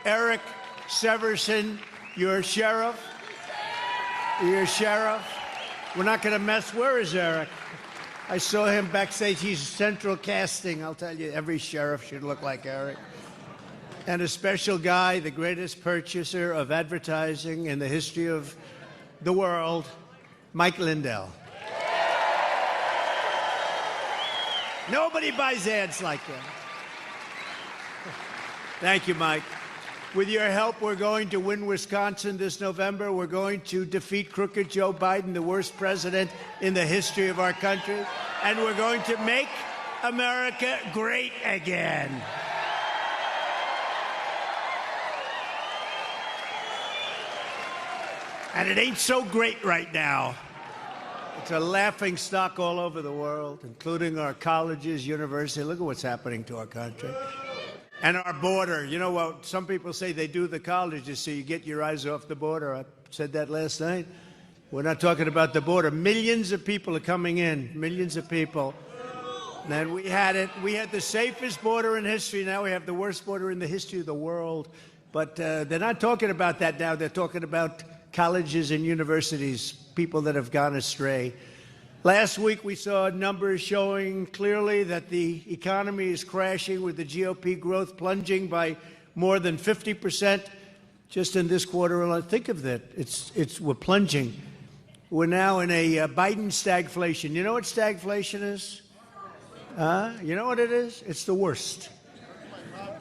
Eric Severson, your sheriff. Your sheriff. We're not going to mess. Where is Eric? I saw him backstage. He's central casting. I'll tell you, every sheriff should look like Eric. And a special guy, the greatest purchaser of advertising in the history of the world, Mike Lindell. Nobody buys ads like that. Thank you, Mike. With your help, we're going to win Wisconsin this November. We're going to defeat crooked Joe Biden, the worst president in the history of our country. And we're going to make America great again. And it ain't so great right now. It's a laughing stock all over the world, including our colleges, universities. Look at what's happening to our country. And our border. You know what? Some people say they do the colleges so you get your eyes off the border. I said that last night. We're not talking about the border. Millions of people are coming in. Millions of people. And we had it. We had the safest border in history. Now we have the worst border in the history of the world. But they're not talking about that now. They're talking about colleges and universities, people that have gone astray. Last week, we saw numbers showing clearly that the economy is crashing, with the GOP growth plunging by more than 50% just in this quarter alone. Think of that. We're plunging. We're now in a Biden stagflation. You know what stagflation is? You know what it is? It's the worst.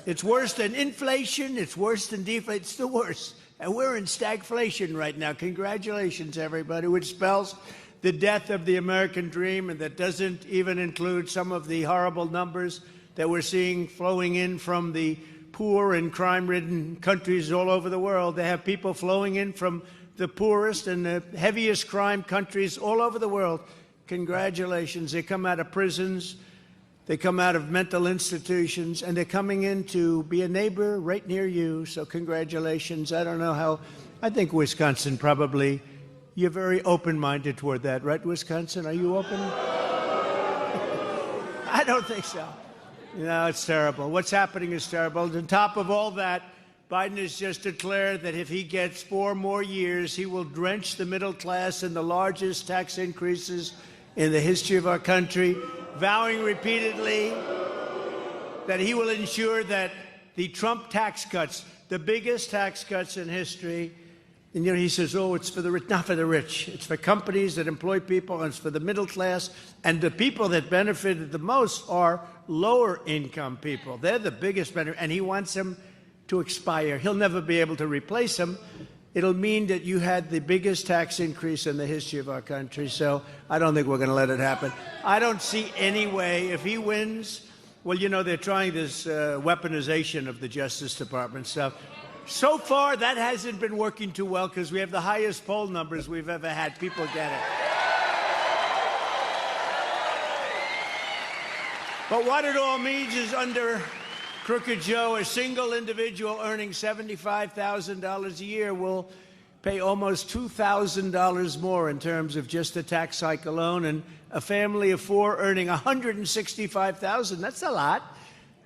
It's worse than inflation. It's worse than deflation. It's the worst. And we're in stagflation right now. Congratulations, everybody, which spells the death of the American dream, and that doesn't even include some of the horrible numbers that we're seeing flowing in from the poor and crime-ridden countries all over the world. They have people flowing in from the poorest and the heaviest crime countries all over the world. Congratulations. They come out of prisons. They come out of mental institutions, and they're coming in to be a neighbor right near you. So congratulations. I don't know how. I think Wisconsin probably. You're very open-minded toward that, right, Wisconsin? Are you open? I don't think so. No, it's terrible. What's happening is terrible. On top of all that, Biden has just declared that if he gets 4 more years, he will drench the middle class in the largest tax increases in the history of our country, vowing repeatedly that he will ensure that the Trump tax cuts, the biggest tax cuts in history. And, you know, he says, oh, it's for the rich. Not for the rich. It's for companies that employ people, and it's for the middle class. And the people that benefited the most are lower-income people. They're the biggest benefit. And he wants them to expire. He'll never be able to replace them. It'll mean that you had the biggest tax increase in the history of our country. So I don't think we're going to let it happen. I don't see any way. If he wins, well, you know, they're trying this weaponization of the Justice Department stuff. So far, that hasn't been working too well because we have the highest poll numbers we've ever had. People get it. But what it all means is under Crooked Joe, a single individual earning $75,000 a year will pay almost $2,000 more in terms of just the tax hike alone, and a family of 4 earning $165,000, that's a lot.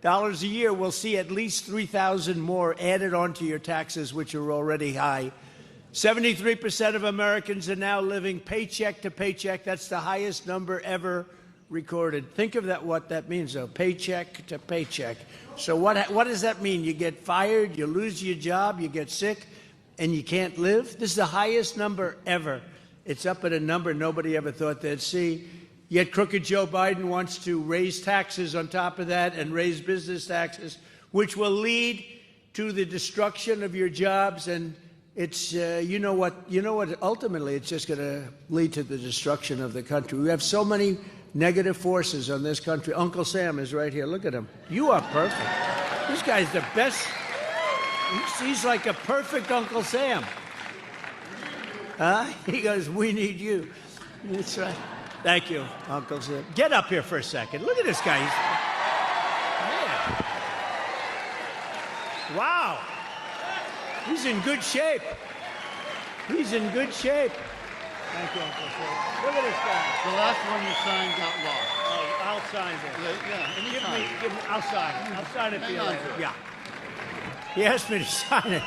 Dollars a year will see at least $3,000 more added onto your taxes, which are already high. 73% of Americans are now living paycheck to paycheck. That's the highest number ever recorded. Think of that, what that means, though, paycheck to paycheck. So what does that mean? You get fired, you lose your job, you get sick, and you can't live? This is the highest number ever. It's up at a number nobody ever thought they'd see. Yet crooked Joe Biden wants to raise taxes on top of that and raise business taxes, which will lead to the destruction of your jobs. And it's, you know what, ultimately it's just going to lead to the destruction of the country. We have so many negative forces on this country. Uncle Sam is right here. Look at him. You are perfect. This guy's the best. He's like a perfect Uncle Sam. He goes, we need you. That's right. Thank you, Uncle Sam. Get up here for a second. Look at this guy. Wow. He's in good shape. He's in good shape. Thank you, Uncle Sam. Look at this guy. The last one you signed got lost. Oh, I'll sign this. Yeah, Give me, I'll sign. I'll sign it for you later. Yeah. He asked me to sign it.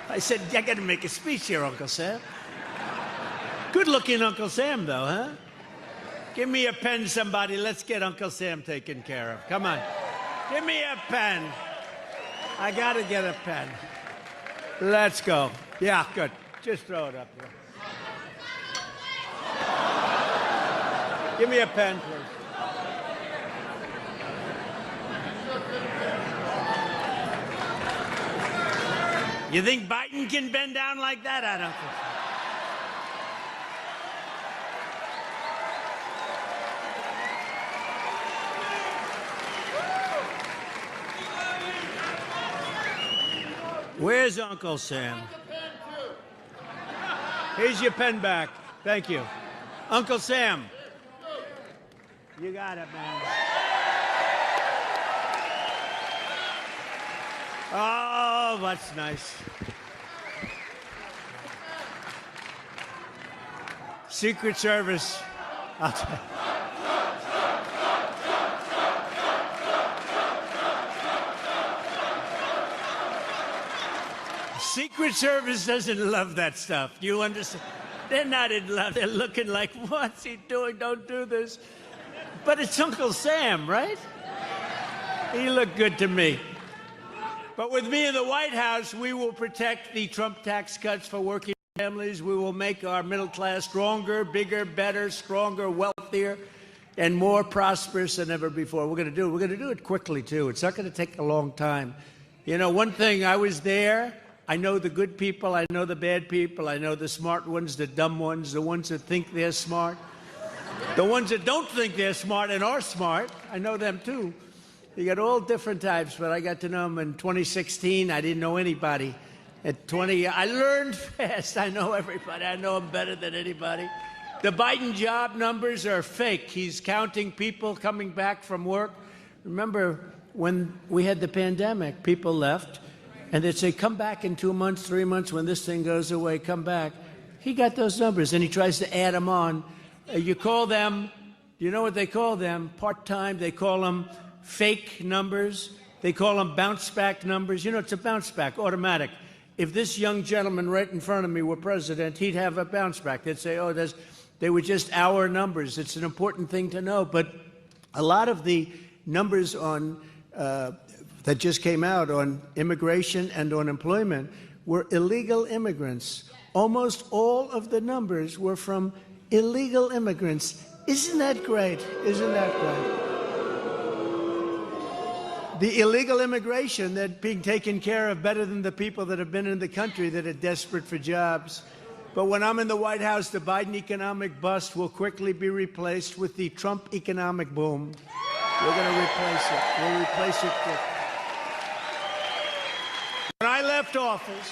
I said, I got to make a speech here, Uncle Sam. Good-looking Uncle Sam, though, huh? Give me a pen, somebody. Let's get Uncle Sam taken care of. Come on. Give me a pen. I got to get a pen. Let's go. Yeah, good. Just throw it up here. Give me a pen, please. You think Biden can bend down like that? I don't think so. Where's Uncle Sam? Here's your pen back. Thank you. Uncle Sam. You got it, man. Oh, that's nice. Secret Service. I'll tell you. Secret Service doesn't love that stuff. Do you understand? They're not in love. They're looking like, what's he doing? Don't do this. But it's Uncle Sam, right? He looked good to me. But with me in the White House, we will protect the Trump tax cuts for working families. We will make our middle class stronger, bigger, better, stronger, wealthier, and more prosperous than ever before. We're going to do it quickly, too. It's not going to take a long time. You know, one thing, I was there. I know the good people. I know the bad people. I know the smart ones, the dumb ones, the ones that think they're smart. The ones that don't think they're smart and are smart, I know them, too. You got all different types, but I got to know them in 2016. I didn't know anybody. At 20, I learned fast. I know everybody. I know them better than anybody. The Biden job numbers are fake. He's counting people coming back from work. Remember, when we had the pandemic, people left, and they'd say, come back in 2 months, 3 months, when this thing goes away, come back. He got those numbers, and he tries to add them on. You call them, you know what they call them? Part-time. They call them fake numbers. They call them bounce-back numbers. You know, it's a bounce-back, automatic. If this young gentleman right in front of me were president, he'd have a bounce-back. They'd say, oh, they were just our numbers. It's an important thing to know. But a lot of the numbers on that just came out on immigration and on employment were illegal immigrants. Almost all of the numbers were from illegal immigrants. Isn't that great? Isn't that great? The illegal immigration that being taken care of better than the people that have been in the country that are desperate for jobs. But when I'm in the White House, the Biden economic bust will quickly be replaced with the Trump economic boom. We're going to replace it. We'll replace it quick. When I left office,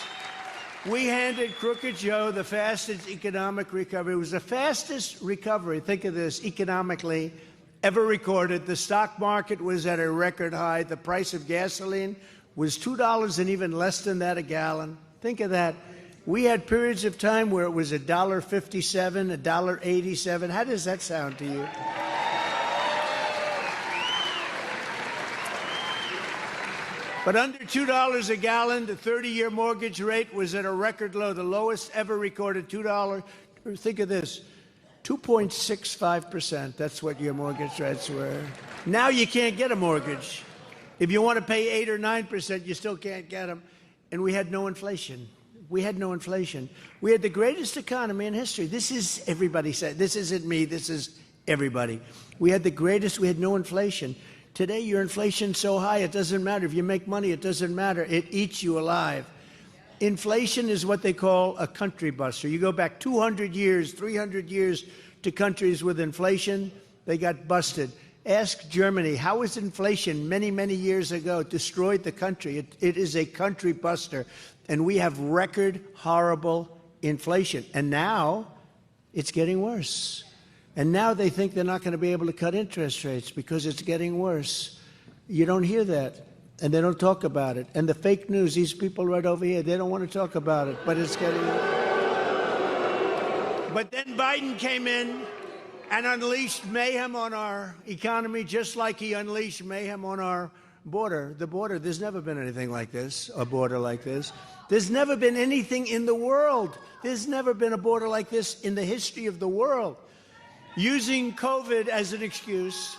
we handed Crooked Joe the fastest economic recovery. It was the fastest recovery, think of this, economically, ever recorded. The stock market was at a record high. The price of gasoline was $2 and even less than that a gallon. Think of that. We had periods of time where it was $1.57, $1.87. How does that sound to you? But under $2 a gallon, the 30-year mortgage rate was at a record low, the lowest ever recorded, $2. Think of this, 2.65%. That's what your mortgage rates were. Now you can't get a mortgage. If you want to pay 8 or 9%, you still can't get them. And we had no inflation. We had no inflation. We had the greatest economy in history. This is, everybody said, this isn't me, this is everybody. We had the greatest, we had no inflation. Today, your inflation's so high, it doesn't matter. If you make money, it doesn't matter. It eats you alive. Inflation is what they call a country buster. You go back 200 years, 300 years to countries with inflation, they got busted. Ask Germany, how was inflation many, many years ago destroyed the country? It is a country buster. And we have record horrible inflation. And now it's getting worse. And now they think they're not going to be able to cut interest rates because it's getting worse. You don't hear that. And they don't talk about it. And the fake news, these people right over here, they don't want to talk about it, but it's getting worse. But then Biden came in and unleashed mayhem on our economy, just like he unleashed mayhem on our border, there's never been anything like this, a border like this. There's never been anything in the world. There's never been a border like this in the history of the world. Using COVID as an excuse,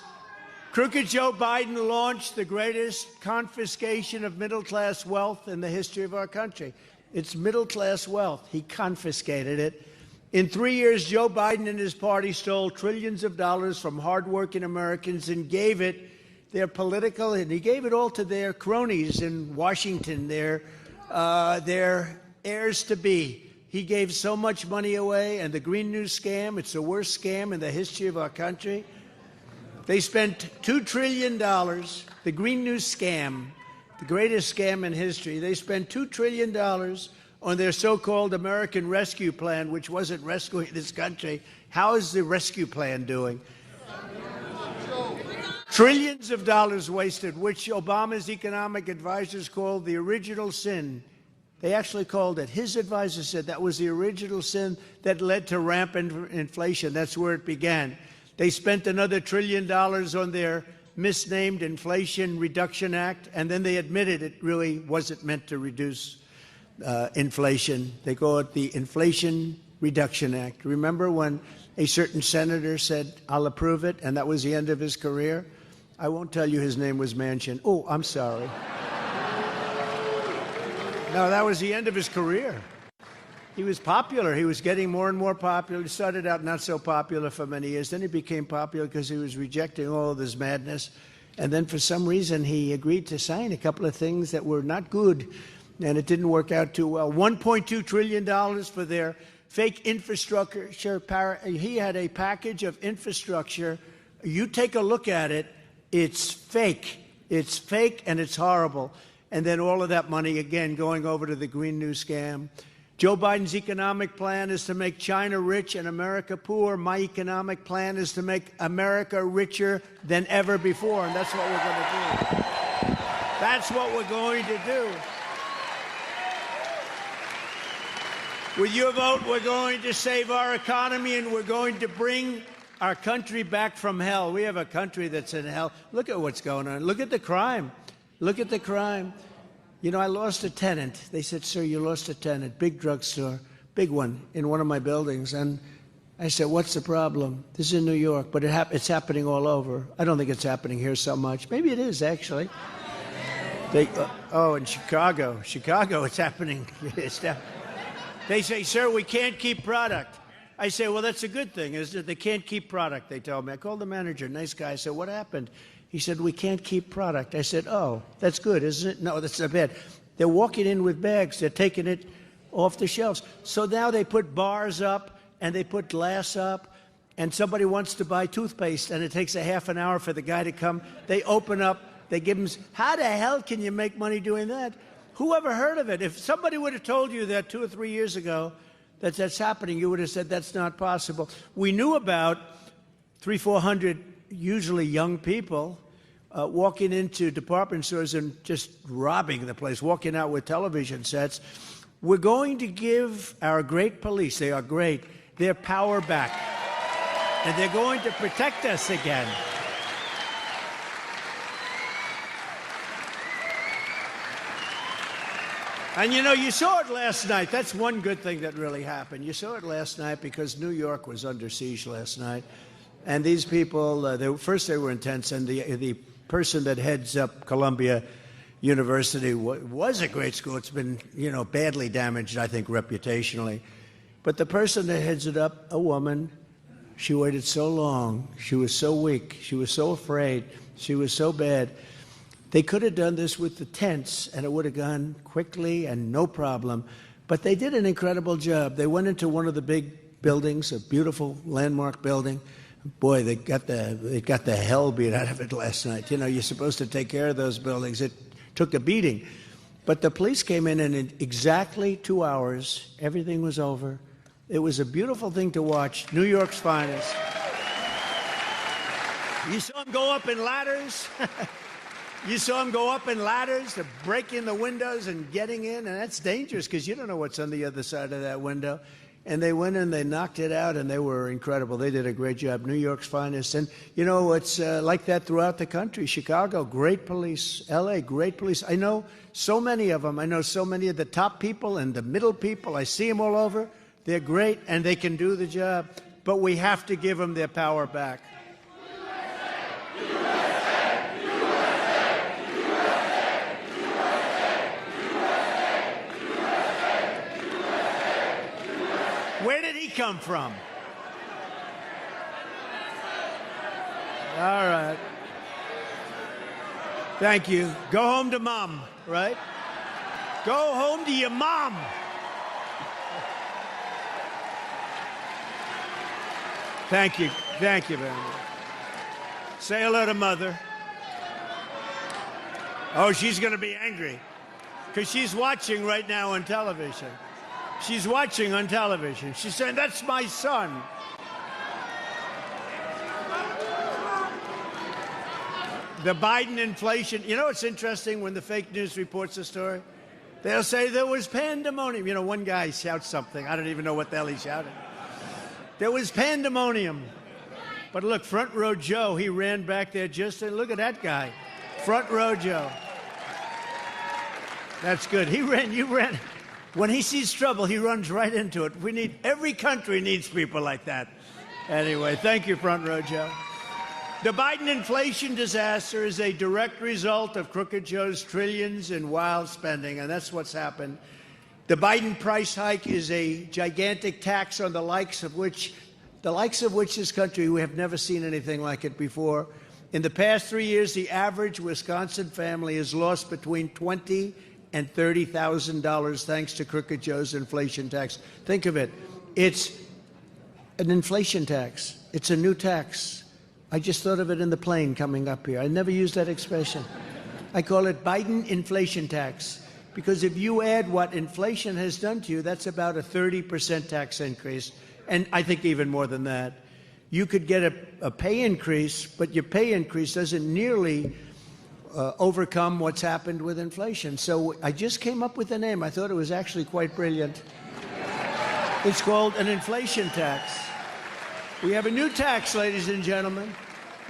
crooked Joe Biden launched the greatest confiscation of middle-class wealth in the history of our country. It's middle-class wealth. He confiscated it. In 3 years, Joe Biden and his party stole trillions of dollars from hardworking Americans and gave it their political, and he gave it all to their cronies in Washington, their heirs-to-be. He gave so much money away, and the Green New Scam, it's the worst scam in the history of our country. They spent $2 trillion, the Green New Scam, the greatest scam in history. They spent $2 trillion on their so-called American Rescue Plan, which wasn't rescuing this country. How is the rescue plan doing? Trillions of dollars wasted, which Obama's economic advisors called the original sin. They actually called it. His advisors said that was the original sin that led to rampant inflation. That's where it began. They spent another $1 trillion on their misnamed Inflation Reduction Act, and then they admitted it really wasn't meant to reduce inflation. They call it the Inflation Reduction Act. Remember when a certain senator said, "I'll approve it," and that was the end of his career? I won't tell you his name was Manchin. Oh, I'm sorry. No, that was the end of his career. He was popular. He was getting more and more popular. He started out not so popular for many years. Then he became popular because he was rejecting all of this madness. And then for some reason, he agreed to sign a couple of things that were not good, and it didn't work out too well. $1.2 trillion for their fake infrastructure. He had a package of infrastructure. You take a look at it. It's fake. It's fake, and it's horrible. And then all of that money, again, going over to the Green New Scam. Joe Biden's economic plan is to make China rich and America poor. My economic plan is to make America richer than ever before, and that's what we're going to do. That's what we're going to do. With your vote, we're going to save our economy, and we're going to bring our country back from hell. We have a country that's in hell. Look at what's going on. Look at the crime. Look at the crime. You know, I lost a tenant. They said, "Sir, you lost a tenant, big drugstore, big one, in one of my buildings." And I said, "What's the problem?" This is in New York, but it's happening all over. I don't think it's happening here so much. Maybe it is, actually. In Chicago. Chicago, it's happening. They say, "Sir, we can't keep product." I say, "Well, that's a good thing, isn't it? They can't keep product," they told me. I called the manager, nice guy. I said, "What happened?" He said, "We can't keep product." I said, "Oh, that's good, isn't it?" "No, that's not bad." They're walking in with bags. They're taking it off the shelves. So now they put bars up and they put glass up, and somebody wants to buy toothpaste, and it takes a half an hour for the guy to come. They open up. They give him. How the hell can you make money doing that? Who ever heard of it? If somebody would have told you that 2 or 3 years ago that that's happening, you would have said that's not possible. We knew about 300-400 usually young people walking into department stores and just robbing the place, walking out with television sets. We're going to give our great police, they are great, their power back. And they're going to protect us again. And you know, you saw it last night. That's one good thing that really happened. You saw it last night because New York was under siege last night. And these people, first they were intense, and the person that heads up Columbia University was a great school. It's been, badly damaged, I think, reputationally. But the person that heads it up, a woman, she waited so long. She was so weak. She was so afraid. She was so bad. They could have done this with the tents, and it would have gone quickly and no problem. But they did an incredible job. They went into one of the big buildings, a beautiful landmark building. Boy, they got the hell beat out of it last night. You're supposed to take care of those buildings. It took a beating. But the police came in, and in exactly 2 hours, everything was over. It was a beautiful thing to watch. New York's finest. You saw them go up in ladders. You saw them go up in ladders to break in the windows and getting in, and that's dangerous because you don't know what's on the other side of that window. And they went and they knocked it out, and they were incredible. They did a great job. New York's finest. And, you know, it's like that throughout the country. Chicago, great police. L.A., great police. I know so many of them. I know so many of the top people and the middle people. I see them all over. They're great, and they can do the job. But we have to give them their power back. Where did he come from? All right. Thank you. Go home to mom, right? Go home to your mom. Thank you. Thank you very much. Say hello to mother. Oh, she's going to be angry because she's watching right now on television. She's watching on television. She's saying, that's my son. The Biden inflation. You know what's interesting when the fake news reports a story? They'll say there was pandemonium. You know, one guy shouts something. I don't even know what the hell he shouted. There was pandemonium. But look, Front Row Joe, he ran back there just to look at that guy. Front Row Joe. That's good. He ran, you ran. When he sees trouble, he runs right into it. We need, every country needs people like that. Anyway, thank you, Front Row Joe. The Biden inflation disaster is a direct result of Crooked Joe's trillions in wild spending, and that's what's happened. The Biden price hike is a gigantic tax on the likes of which this country, we have never seen anything like it before. In the past 3 years, the average Wisconsin family has lost between $20,000 and $30,000 thanks to Crooked Joe's inflation tax. Think of it. It's an inflation tax. It's a new tax. I just thought of it in the plane coming up here. I never used that expression. I call it Biden inflation tax because if you add what inflation has done to you, that's about a 30% tax increase, and I think even more than that. You could get a pay increase, but your pay increase doesn't nearly overcome what's happened with inflation. So I just came up with the name. I thought it was actually quite brilliant. It's called an inflation tax. We have a new tax, ladies and gentlemen.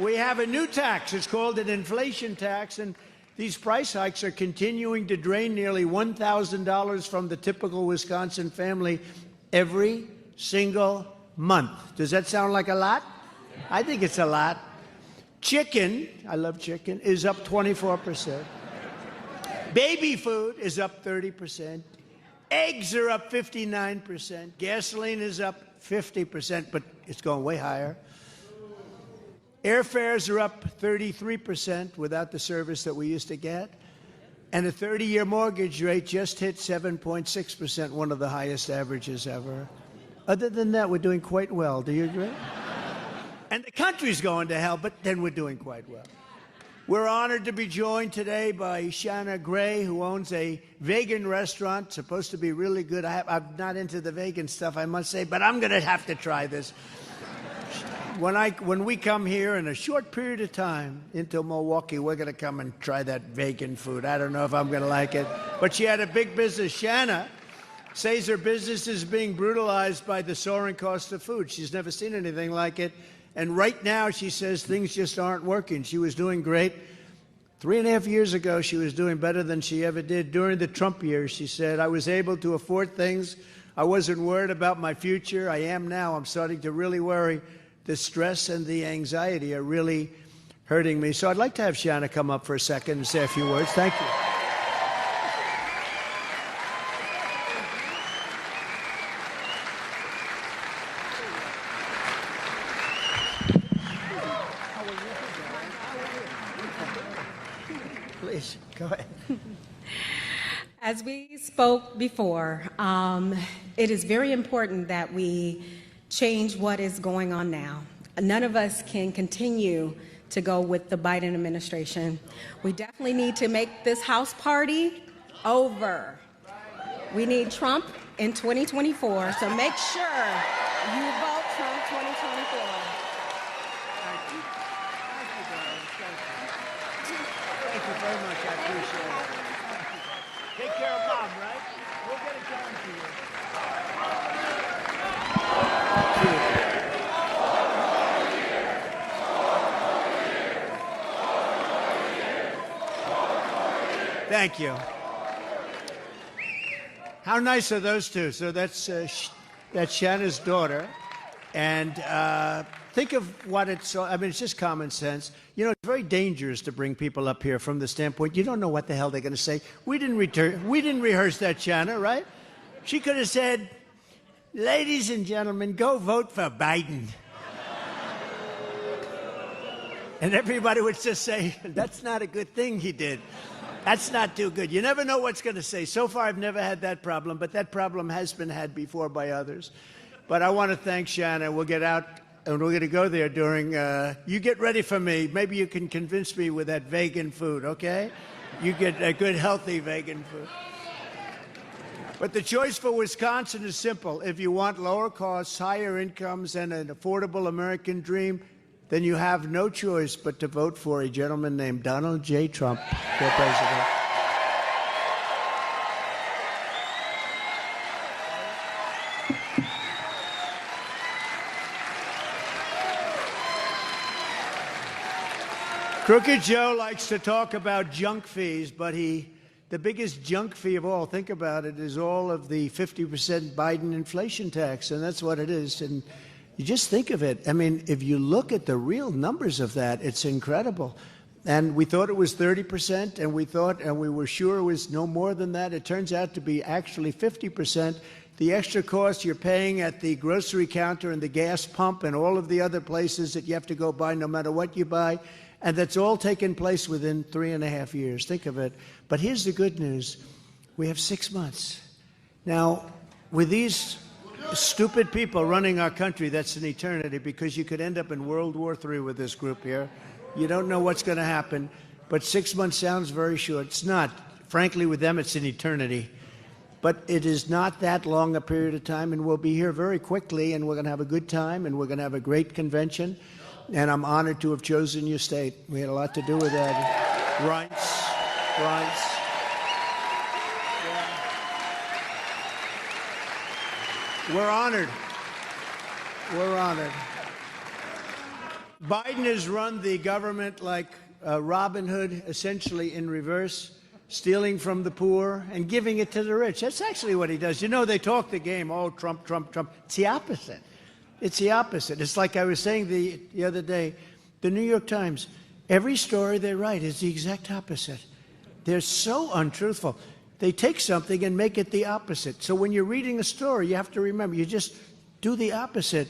We have a new tax. It's called an inflation tax, and these price hikes are continuing to drain nearly $1,000 from the typical Wisconsin family every single month. Does that sound like a lot? I think it's a lot. Chicken, I love chicken, is up 24%. Baby food is up 30%. Eggs are up 59%. Gasoline is up 50%, but it's going way higher. Airfares are up 33% without the service that we used to get. And a 30-year mortgage rate just hit 7.6%, one of the highest averages ever. Other than that, we're doing quite well. Do you agree? And the country's going to hell, but then we're doing quite well. We're honored to be joined today by Shanna Gray, who owns a vegan restaurant, supposed to be really good. I'm not into the vegan stuff, I must say, but I'm going to have to try this. When we come here in a short period of time into Milwaukee, we're going to come and try that vegan food. I don't know if I'm going to like it. But she had a big business. Shanna says her business is being brutalized by the soaring cost of food. She's never seen anything like it. And right now, she says things just aren't working. She was doing great. 3.5 years ago, she was doing better than she ever did. During the Trump years, she said, I was able to afford things. I wasn't worried about my future. I am now. I'm starting to really worry. The stress and the anxiety are really hurting me. So I'd like to have Shanna come up for a second and say a few words. Thank you. Please, go ahead. As we spoke before, it is very important that we change what is going on now. None of us can continue to go with the Biden administration. We definitely need to make this House party over. We need Trump in 2024, so make sure you vote Trump 2024. Thank you very much. I appreciate it. Take care of Mom, right? We'll get it down to you. Thank you. How nice are those two? So that's Shanna's daughter. And think of what it's, I mean, it's just common sense. You know, it's very dangerous to bring people up here from the standpoint, you don't know what the hell they're going to say. We didn't rehearse that, Shanna, right? She could have said, ladies and gentlemen, go vote for Biden. And everybody would just say, that's not a good thing he did. That's not too good. You never know what's going to say. So far, I've never had that problem, but that problem has been had before by others. But I want to thank Shanna. We'll get out, and we're going to go there during, you get ready for me. Maybe you can convince me with that vegan food, okay? You get a good, healthy vegan food. But the choice for Wisconsin is simple. If you want lower costs, higher incomes, and an affordable American dream, then you have no choice but to vote for a gentleman named Donald J. Trump for president. Crooked Joe likes to talk about junk fees, but the biggest junk fee of all, think about it, is all of the 50% Biden inflation tax, and that's what it is. And you just think of it. I mean, if you look at the real numbers of that, it's incredible. And we thought it was 30%, and we were sure it was no more than that. It turns out to be actually 50%. The extra cost you're paying at the grocery counter and the gas pump and all of the other places that you have to go buy no matter what you buy, and that's all taken place within 3.5 years. Think of it. But here's the good news. We have 6 months. Now, with these stupid people running our country, that's an eternity, because you could end up in World War III with this group here. You don't know what's going to happen, but 6 months sounds very short. It's not. Frankly, with them, it's an eternity. But it is not that long a period of time, and we'll be here very quickly, and we're going to have a good time, and we're going to have a great convention, and I'm honored to have chosen your state. We had a lot to do with that. Rights. We're honored. Biden has run the government like Robin Hood, essentially in reverse, stealing from the poor and giving it to the rich. That's actually what he does. You know, they talk the game, oh, Trump, Trump, Trump. It's the opposite. It's like I was saying the other day, the New York Times, every story they write is the exact opposite. They're so untruthful. They take something and make it the opposite. So when you're reading a story, you have to remember, you just do the opposite.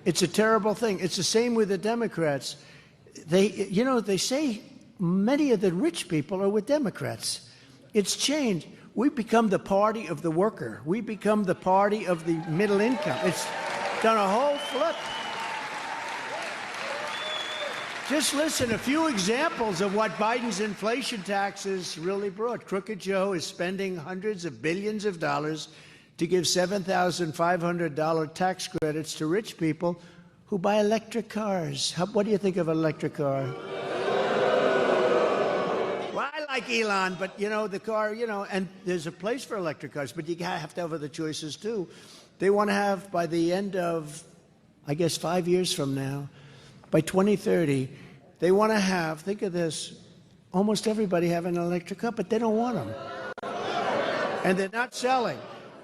It's a terrible thing. It's the same with the Democrats. They say many of the rich people are with Democrats. It's changed. We've become the party of the worker. We become the party of the middle income. It's done a whole flip. Just listen, a few examples of what Biden's inflation taxes really brought. Crooked Joe is spending hundreds of billions of dollars to give $7,500 tax credits to rich people who buy electric cars. What do you think of an electric car? Well, I like Elon, but, the car, and there's a place for electric cars, but you have to have other choices, too. They want to have, by the end of, I guess, 5 years from now, by 2030, they want to have, think of this, almost everybody have an electric car, but they don't want them. And they're not selling.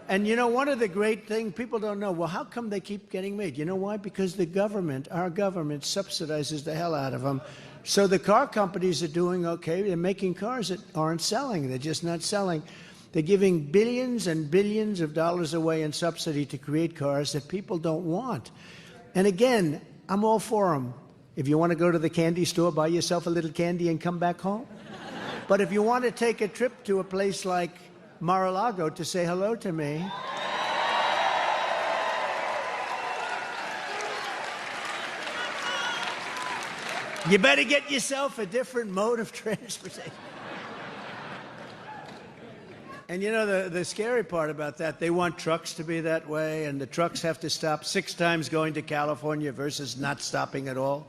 And one of the great things, people don't know, well, how come they keep getting made? You know why? Because the government, our government, subsidizes the hell out of them. So the car companies are doing okay. They're making cars that aren't selling. They're just not selling. They're giving billions and billions of dollars away in subsidy to create cars that people don't want. And again, I'm all for them. If you want to go to the candy store, buy yourself a little candy and come back home. But if you want to take a trip to a place like Mar-a-Lago to say hello to me, you better get yourself a different mode of transportation. And the scary part about that, they want trucks to be that way, and the trucks have to stop 6 times going to California versus not stopping at all.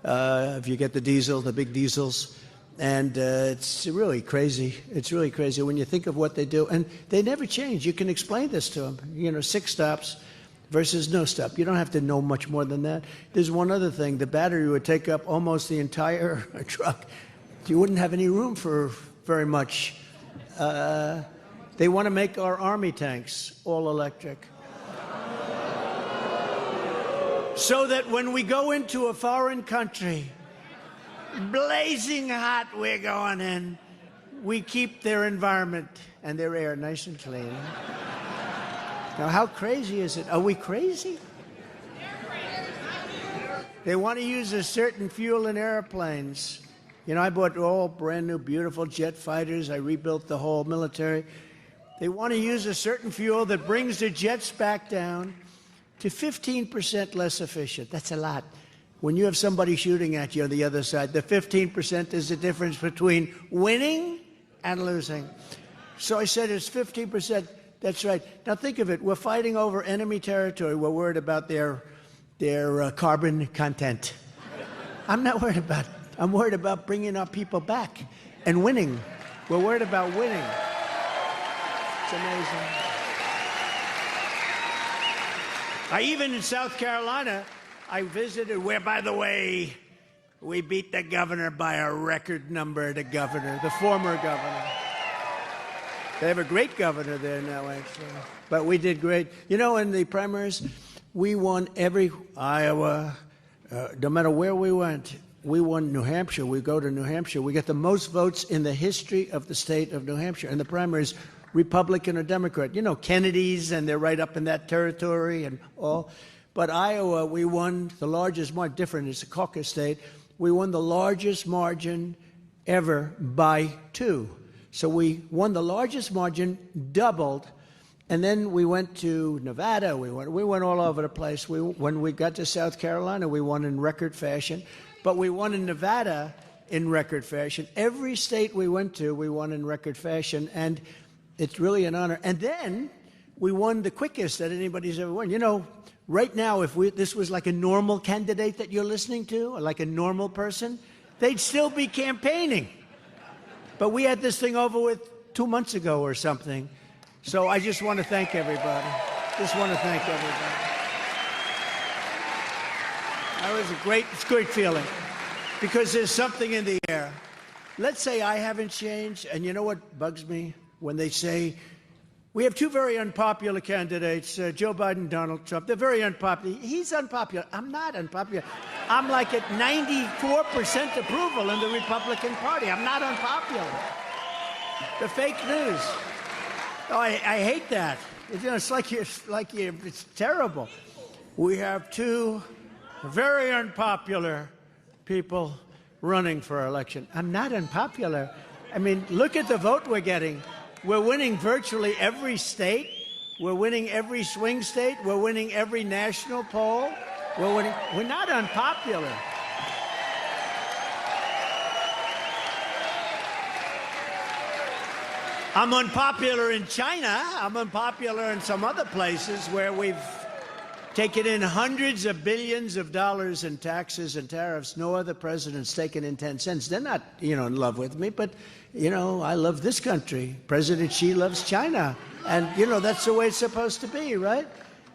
If you get the diesel, the big diesels. And it's really crazy. It's really crazy when you think of what they do. And they never change. You can explain this to them. 6 stops versus no stop. You don't have to know much more than that. There's one other thing. The battery would take up almost the entire truck. You wouldn't have any room for very much They want to make our army tanks all electric. So that when we go into a foreign country, blazing hot, we're going in, we keep their environment and their air nice and clean. Now, how crazy is it? Are we crazy? They want to use a certain fuel in airplanes. You know, I bought all brand new, beautiful jet fighters. I rebuilt the whole military. They want to use a certain fuel that brings the jets back down to 15% less efficient. That's a lot. When you have somebody shooting at you on the other side, the 15% is the difference between winning and losing. So I said it's 15%. That's right. Now think of it. We're fighting over enemy territory. We're worried about their carbon content. I'm not worried about it. I'm worried about bringing our people back and winning. We're worried about winning. It's amazing. Even in South Carolina, I visited where, by the way, we beat the governor by a record number, the former governor. They have a great governor there now, actually. But we did great. You know, in the primaries, we won every Iowa, no matter where we went. We won New Hampshire. We go to New Hampshire. We get the most votes in the history of the state of New Hampshire. In the primaries, Republican or Democrat. You know, Kennedy's, and they're right up in that territory and all. But Iowa, we won the largest margin. Different, it's a caucus state. We won the largest margin ever by 2. So we won the largest margin, doubled, and then we went to Nevada. We went all over the place. When we got to South Carolina, we won in record fashion. But we won in Nevada in record fashion. Every state we went to, we won in record fashion, and it's really an honor. And then we won the quickest that anybody's ever won. You know, right now, if this was like a normal candidate that you're listening to, or like a normal person, they'd still be campaigning. But we had this thing over with 2 months ago or something. So I just want to thank everybody. Just want to thank everybody. That was it's a great feeling, because there's something in the air. Let's say I haven't changed, and you know what bugs me? When they say, we have 2 very unpopular candidates, Joe Biden, Donald Trump. They're very unpopular. He's unpopular. I'm not unpopular. I'm like at 94% approval in the Republican Party. I'm not unpopular. The fake news. Oh, I hate that. You know, it's it's terrible. We have 2 very unpopular people running for election. I'm not unpopular. I mean, look at the vote we're getting. We're winning virtually every state. We're winning every swing state. We're winning every national poll. We're winning. We're not unpopular. I'm unpopular in China. I'm unpopular in some other places where we've taken in hundreds of billions of dollars in taxes and tariffs. No other president's taken in 10 cents. They're not, in love with me, but, I love this country. President Xi loves China. And, that's the way it's supposed to be, right?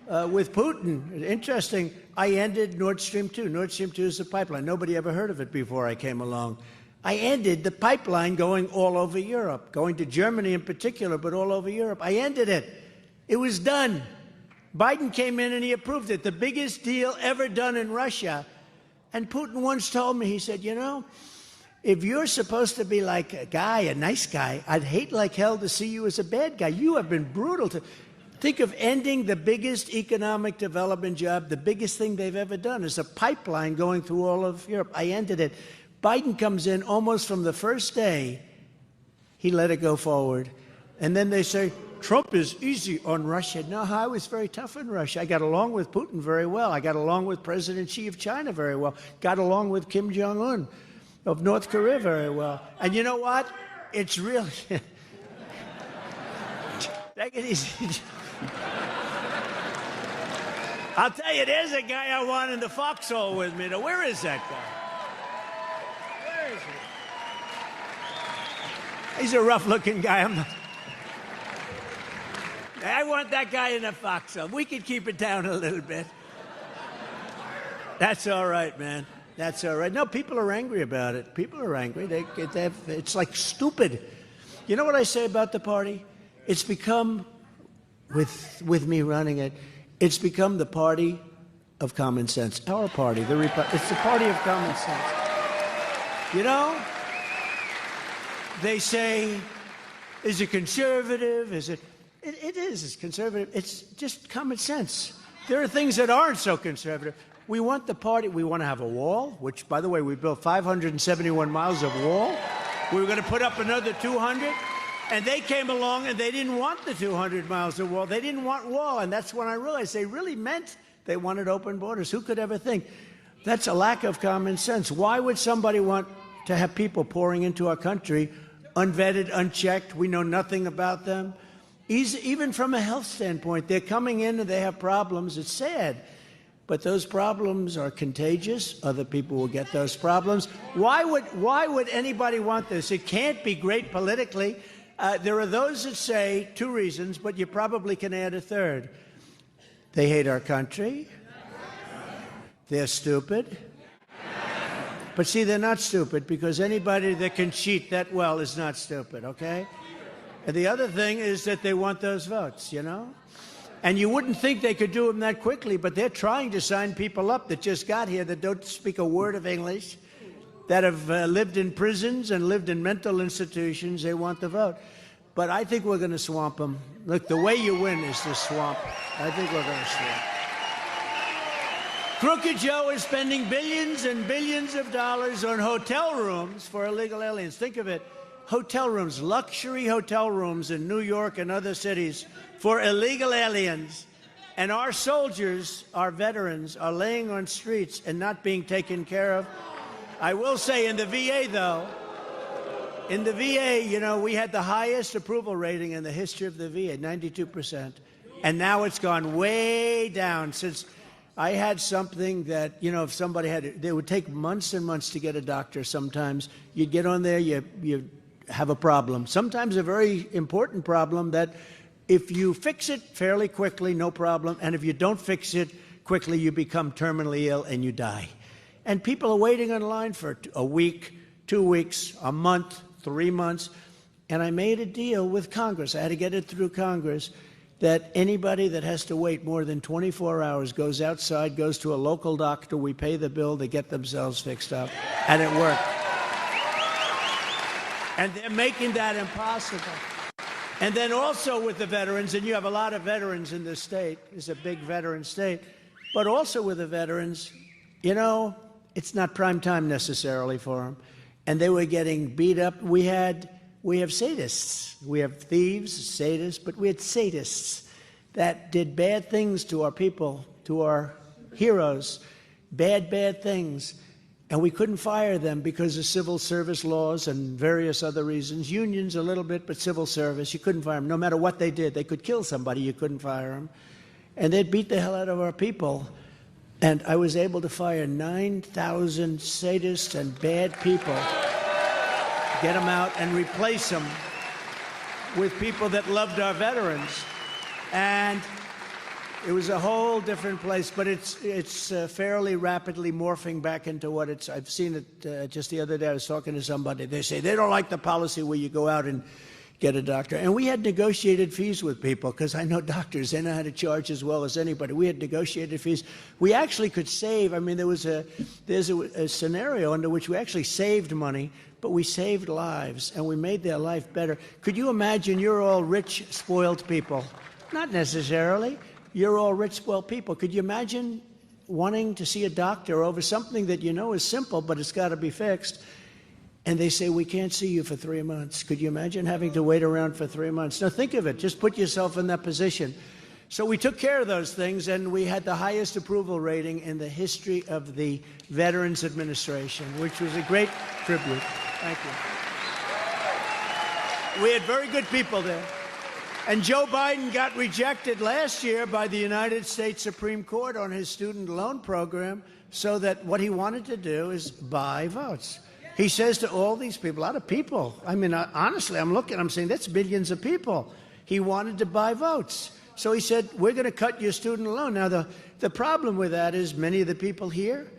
With Putin, interesting, I ended Nord Stream 2. Nord Stream 2 is a pipeline. Nobody ever heard of it before I came along. I ended the pipeline going all over Europe, going to Germany in particular, but all over Europe. I ended it. It was done. Biden came in and he approved it, the biggest deal ever done in Russia. And Putin once told me, he said, if you're supposed to be like a guy, a nice guy, I'd hate like hell to see you as a bad guy. You have been brutal to... Think of ending the biggest economic development job, the biggest thing they've ever done is a pipeline going through all of Europe. I ended it. Biden comes in almost from the first day, he let it go forward. And then they say, Trump is easy on Russia. No, I was very tough on Russia. I got along with Putin very well. I got along with President Xi of China very well. Got along with Kim Jong-un of North Korea very well. And you know what? It's really... Take it easy. I'll tell you, there's a guy I want in the foxhole with me. Now, where is that guy? Where is he? He's a rough-looking guy. I want that guy in the foxhole. We could keep it down a little bit. That's all right, man. That's all right. No, people are angry about it. People are angry. It's like stupid. You know what I say about the party? It's become, with me running it, it's become the party of common sense. Our party, it's the party of common sense. You know, they say, is it conservative? Is it? It is. It's conservative. It's just common sense. There are things that aren't so conservative. We want the party. We want to have a wall, which, by the way, we built 571 miles of wall. We were going to put up another 200. And they came along and they didn't want the 200 miles of wall. They didn't want wall. And that's when I realized they really meant they wanted open borders. Who could ever think? That's a lack of common sense. Why would somebody want to have people pouring into our country, unvetted, unchecked? We know nothing about them. Even from a health standpoint, they're coming in and they have problems. It's sad. But those problems are contagious. Other people will get those problems. Why would anybody want this? It can't be great politically. There are those that say two reasons, but you probably can add a third. They hate our country. They're stupid. But see, they're not stupid because anybody that can cheat that well is not stupid, okay? And the other thing is that they want those votes, you know? And you wouldn't think they could do them that quickly, but they're trying to sign people up that just got here that don't speak a word of English, that have lived in prisons and lived in mental institutions. They want the vote. But I think we're going to swamp them. Look, the way you win is to swamp. I think we're going to swamp. Crooked Joe is spending billions and billions of dollars on hotel rooms for illegal aliens. Think of it. Hotel rooms, luxury hotel rooms in New York and other cities for illegal aliens. And our soldiers, our veterans, are laying on streets and not being taken care of. I will say in the VA, though, in the VA, you know, we had the highest approval rating in the history of the VA, 92%. And now it's gone way down since I had something that, you know, if somebody had it, it would take months and months to get a doctor sometimes. You'd get on there, you have a problem. Sometimes a very important problem that if you fix it fairly quickly, no problem. And if you don't fix it quickly, you become terminally ill and you die. And people are waiting in line for a week, 2 weeks, a month, 3 months. And I made a deal with Congress. I had to get it through Congress that anybody that has to wait more than 24 hours goes outside, goes to a local doctor, we pay the bill, they get themselves fixed up. And it worked. And they're making that impossible. And then also with the veterans, and you have a lot of veterans in this state, it's a big veteran state, but also with the veterans, you know, it's not prime time necessarily for them. And they were getting beat up. We have sadists. We have thieves, sadists, but we had sadists that did bad things to our people, to our heroes, bad things. And we couldn't fire them because of civil service laws and various other reasons. Unions a little bit, but civil service, you couldn't fire them. No matter what they did, they could kill somebody, you couldn't fire them. And they'd beat the hell out of our people. And I was able to fire 9,000 sadists and bad people, get them out and replace them with people that loved our veterans. And it was a whole different place, but it's fairly rapidly morphing back into what it's. I've seen it just the other day. I was talking to somebody. They say they don't like the policy where you go out and get a doctor. And we had negotiated fees with people because I know doctors, they know how to charge as well as anybody. We had negotiated fees. We actually could save. I mean, there's a scenario under which we actually saved money, but we saved lives and we made their life better. Could you imagine you're all rich, spoiled people? Not necessarily. You're all rich, spoiled people. Could you imagine wanting to see a doctor over something that you know is simple, but it's got to be fixed? And they say, we can't see you for 3 months. Could you imagine having to wait around for 3 months? Now think of it. Just put yourself in that position. So we took care of those things, and we had the highest approval rating in the history of the Veterans Administration, which was a great tribute. Thank you. We had very good people there. And Joe Biden got rejected last year by the United States Supreme Court on his student loan program, so that what he wanted to do is buy votes. He says to all these people, a lot of people, I mean, honestly, I'm saying that's billions of people. He wanted to buy votes. So he said, we're going to cut your student loan. Now, the problem with that is many of the people here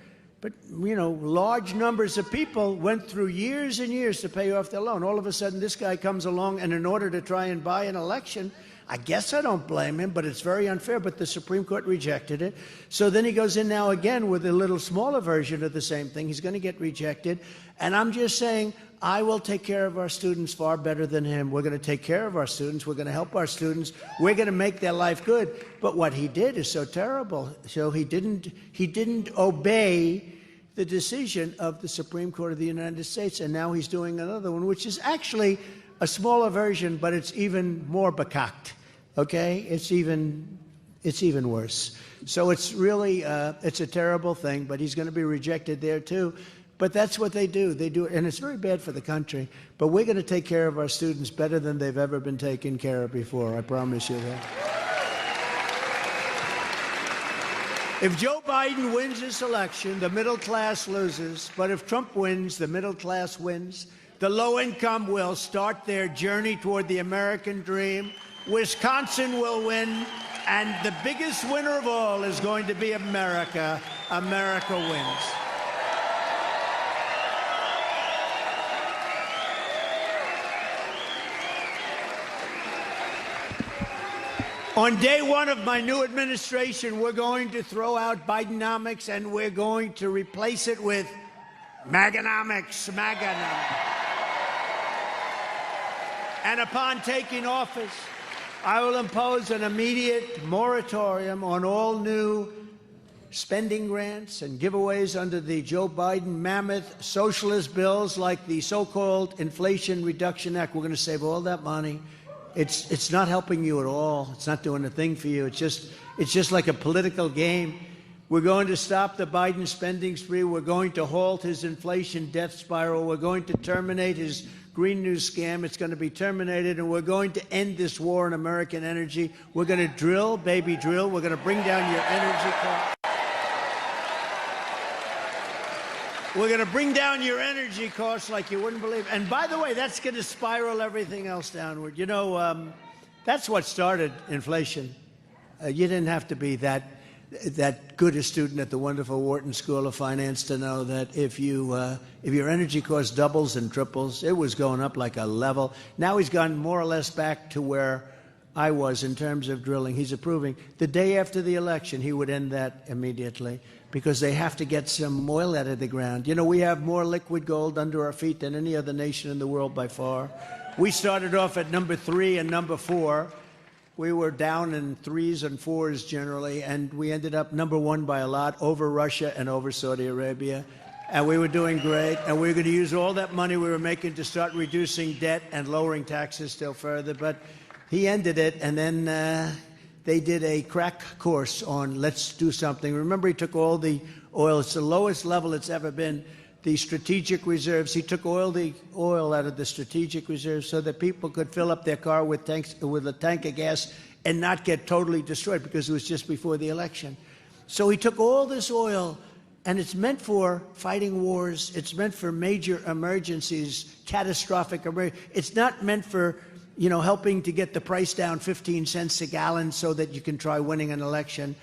But, large numbers of people went through years and years to pay off their loan. All of a sudden, this guy comes along, and in order to try and buy an election, I guess I don't blame him, but it's very unfair. But the Supreme Court rejected it. So then he goes in now again with a little smaller version of the same thing. He's going to get rejected. And I'm just saying, I will take care of our students far better than him. We're going to take care of our students. We're going to help our students. We're going to make their life good. But what he did is so terrible. So he didn't obey the decision of the Supreme Court of the United States, and now he's doing another one, which is actually a smaller version, but it's even more bekakt. Okay, it's even worse. So it's really it's a terrible thing. But he's going to be rejected there too. But that's what they do. They do it, and it's very bad for the country. But we're going to take care of our students better than they've ever been taken care of before. I promise you that. If Joe Biden wins this election, the middle class loses. But if Trump wins, the middle class wins. The low income will start their journey toward the American dream. Wisconsin will win. And the biggest winner of all is going to be America. America wins. On day one of my new administration, we're going to throw out Bidenomics, and we're going to replace it with Maganomics, Maganomics. And upon taking office, I will impose an immediate moratorium on all new spending grants and giveaways under the Joe Biden mammoth socialist bills like the so-called Inflation Reduction Act. We're going to save all that money. It's not helping you at all. It's not doing a thing for you. It's just like a political game. We're going to stop the Biden spending spree. We're going to halt his inflation death spiral. We're going to terminate his Green New scam. It's going to be terminated, and we're going to end this war on American energy. We're going to drill, baby, drill. We're going to bring down your energy costs. We're going to bring down your energy costs like you wouldn't believe. And by the way, that's going to spiral everything else downward. That's what started inflation. You didn't have to be that good a student at the wonderful Wharton School of Finance to know that if your energy cost doubles and triples, it was going up like a level. Now he's gone more or less back to where I was in terms of drilling. He's approving. The day after the election, he would end that immediately because they have to get some oil out of the ground. We have more liquid gold under our feet than any other nation in the world by far. We started off at number 3 and number 4. We were down in 3s and 4s generally, and we ended up number 1 by a lot, over Russia and over Saudi Arabia. And we were doing great, and we were going to use all that money we were making to start reducing debt and lowering taxes still further. But he ended it, and then they did a crack course on let's do something. Remember, he took all the oil. It's the lowest level it's ever been. The strategic reserves. He took the oil out of the strategic reserves so that people could fill up their car with a tank of gas and not get totally destroyed because it was just before the election. So he took all this oil, and it's meant for fighting wars. It's meant for major emergencies, catastrophic emergencies. It's not meant for helping to get the price down 15 cents a gallon so that you can try winning an election.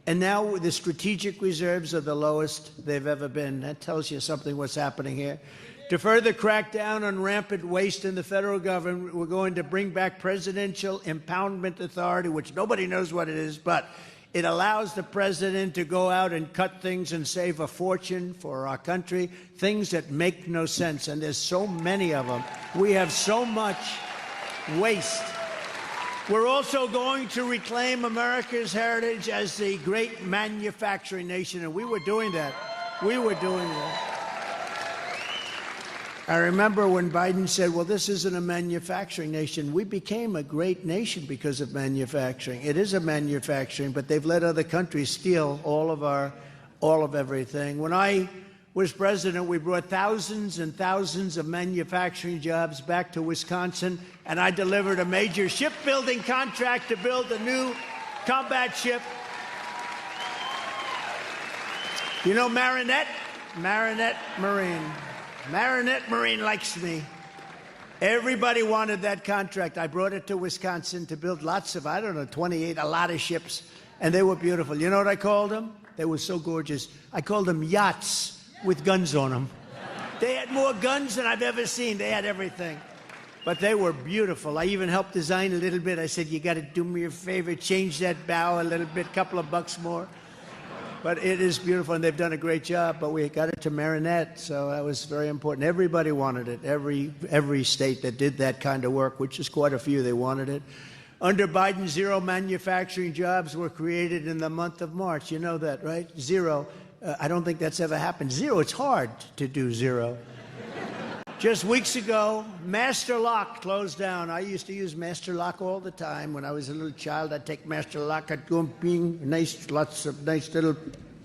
And now the strategic reserves are the lowest they've ever been. That tells you something what's happening here. To further crack down on rampant waste in the federal government, we're going to bring back presidential impoundment authority, which nobody knows what it is, but it allows the president to go out and cut things and save a fortune for our country, things that make no sense. And there's so many of them. We have so much waste. We're also going to reclaim America's heritage as the great manufacturing nation, and we were doing that. We were doing that. I remember when Biden said, well, this isn't a manufacturing nation. We became a great nation because of manufacturing. It is a manufacturing, but they've let other countries steal all of everything. When I was president, we brought thousands and thousands of manufacturing jobs back to Wisconsin, and I delivered a major shipbuilding contract to build a new combat ship. Marinette Marine. Marinette Marine likes me. Everybody wanted that contract. I brought it to Wisconsin to build lots of, 28, a lot of ships, and they were beautiful. You know what I called them? They were so gorgeous. I called them yachts. with guns on them. They had more guns than I've ever seen. They had everything. But they were beautiful. I even helped design a little bit. I said, you got to do me a favor, change that bow a little bit, couple of bucks more. But it is beautiful, and they've done a great job. But we got it to Marinette, so that was very important. Everybody wanted it. Every state that did that kind of work, which is quite a few, they wanted it. Under Biden, 0 manufacturing jobs were created in the month of March. You know that, right? 0. I don't think that's ever happened. 0, it's hard to do 0. Just weeks ago, Master Lock closed down. I used to use Master Lock all the time. When I was a little child, I'd take Master Lock, I'd go bing, lots of nice little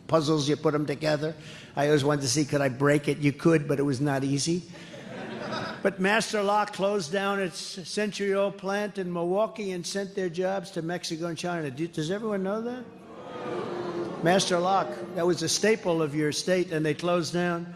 puzzles, you put them together. I always wanted to see, could I break it? You could, but it was not easy. But Master Lock closed down its century-old plant in Milwaukee and sent their jobs to Mexico and China. Does everyone know that? Master Lock, that was a staple of your state, and they closed down.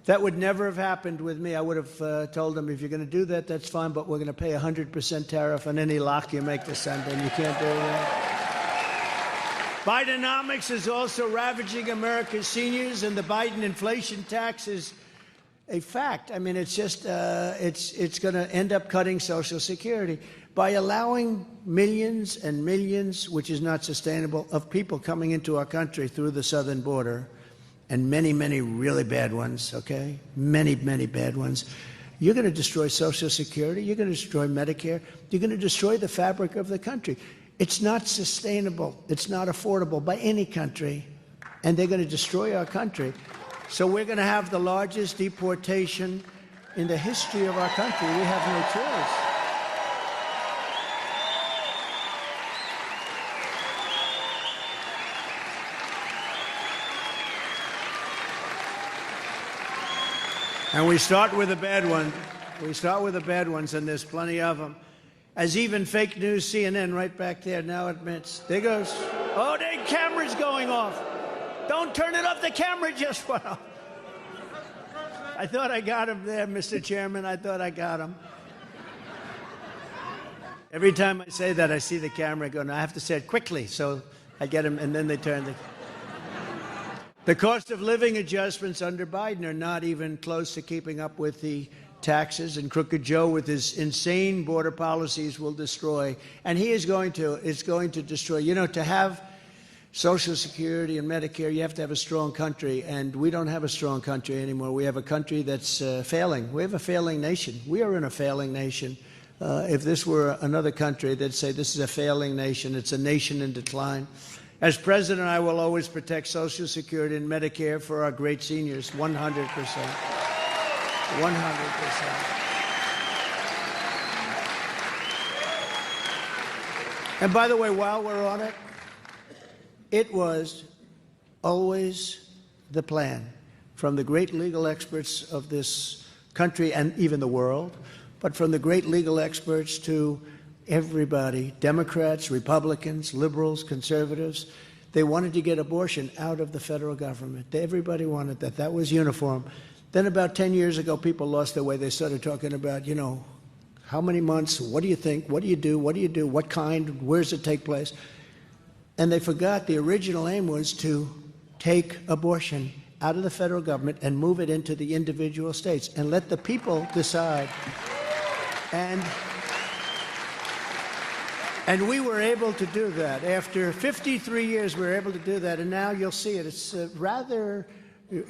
That would never have happened with me. I would have told them, if you're going to do that, that's fine, but we're going to pay 100% tariff on any lock you make this Sunday, and you can't do that. Bidenomics is also ravaging America's seniors, and the Biden inflation tax is a fact. I mean, it's just, it's going to end up cutting Social Security. By allowing millions and millions, which is not sustainable, of people coming into our country through the southern border, and many, many really bad ones, okay? Many, many bad ones. You're going to destroy Social Security. You're going to destroy Medicare. You're going to destroy the fabric of the country. It's not sustainable. It's not affordable by any country. And they're going to destroy our country. So we're going to have the largest deportation in the history of our country. We have no choice. And we start with the bad one. We start with the bad ones, and there's plenty of them. As even fake news CNN right back there now admits. There goes. Oh, the camera's going off. Don't turn it off. The camera just went off. I thought I got him there, Mr. Chairman. I thought I got him. Every time I say that, I see the camera go. Now I have to say it quickly, so I get him, and then they turn the... The cost of living adjustments under Biden are not even close to keeping up with the taxes, and Crooked Joe with his insane border policies will destroy. And he is going to destroy. You know, to have Social Security and Medicare, you have to have a strong country, and we don't have a strong country anymore. We have a country that's failing. We have a failing nation. We are in a failing nation. If this were another country, they'd say this is a failing nation. It's a nation in decline. As president, I will always protect Social Security and Medicare for our great seniors, 100%. 100%. And by the way, while we're on it, it was always the plan from the great legal experts of this country and even the world, but from the great legal experts to everybody, Democrats, Republicans, liberals, conservatives, they wanted to get abortion out of the federal government. Everybody wanted that. That was uniform. Then about 10 years ago, people lost their way. They started talking about, you know, how many months, what do you think, what do you do, what kind, where does it take place? And they forgot the original aim was to take abortion out of the federal government and move it into the individual states and let the people decide. And we were able to do that. After 53 years, we were able to do that, and now you'll see it. It's rather,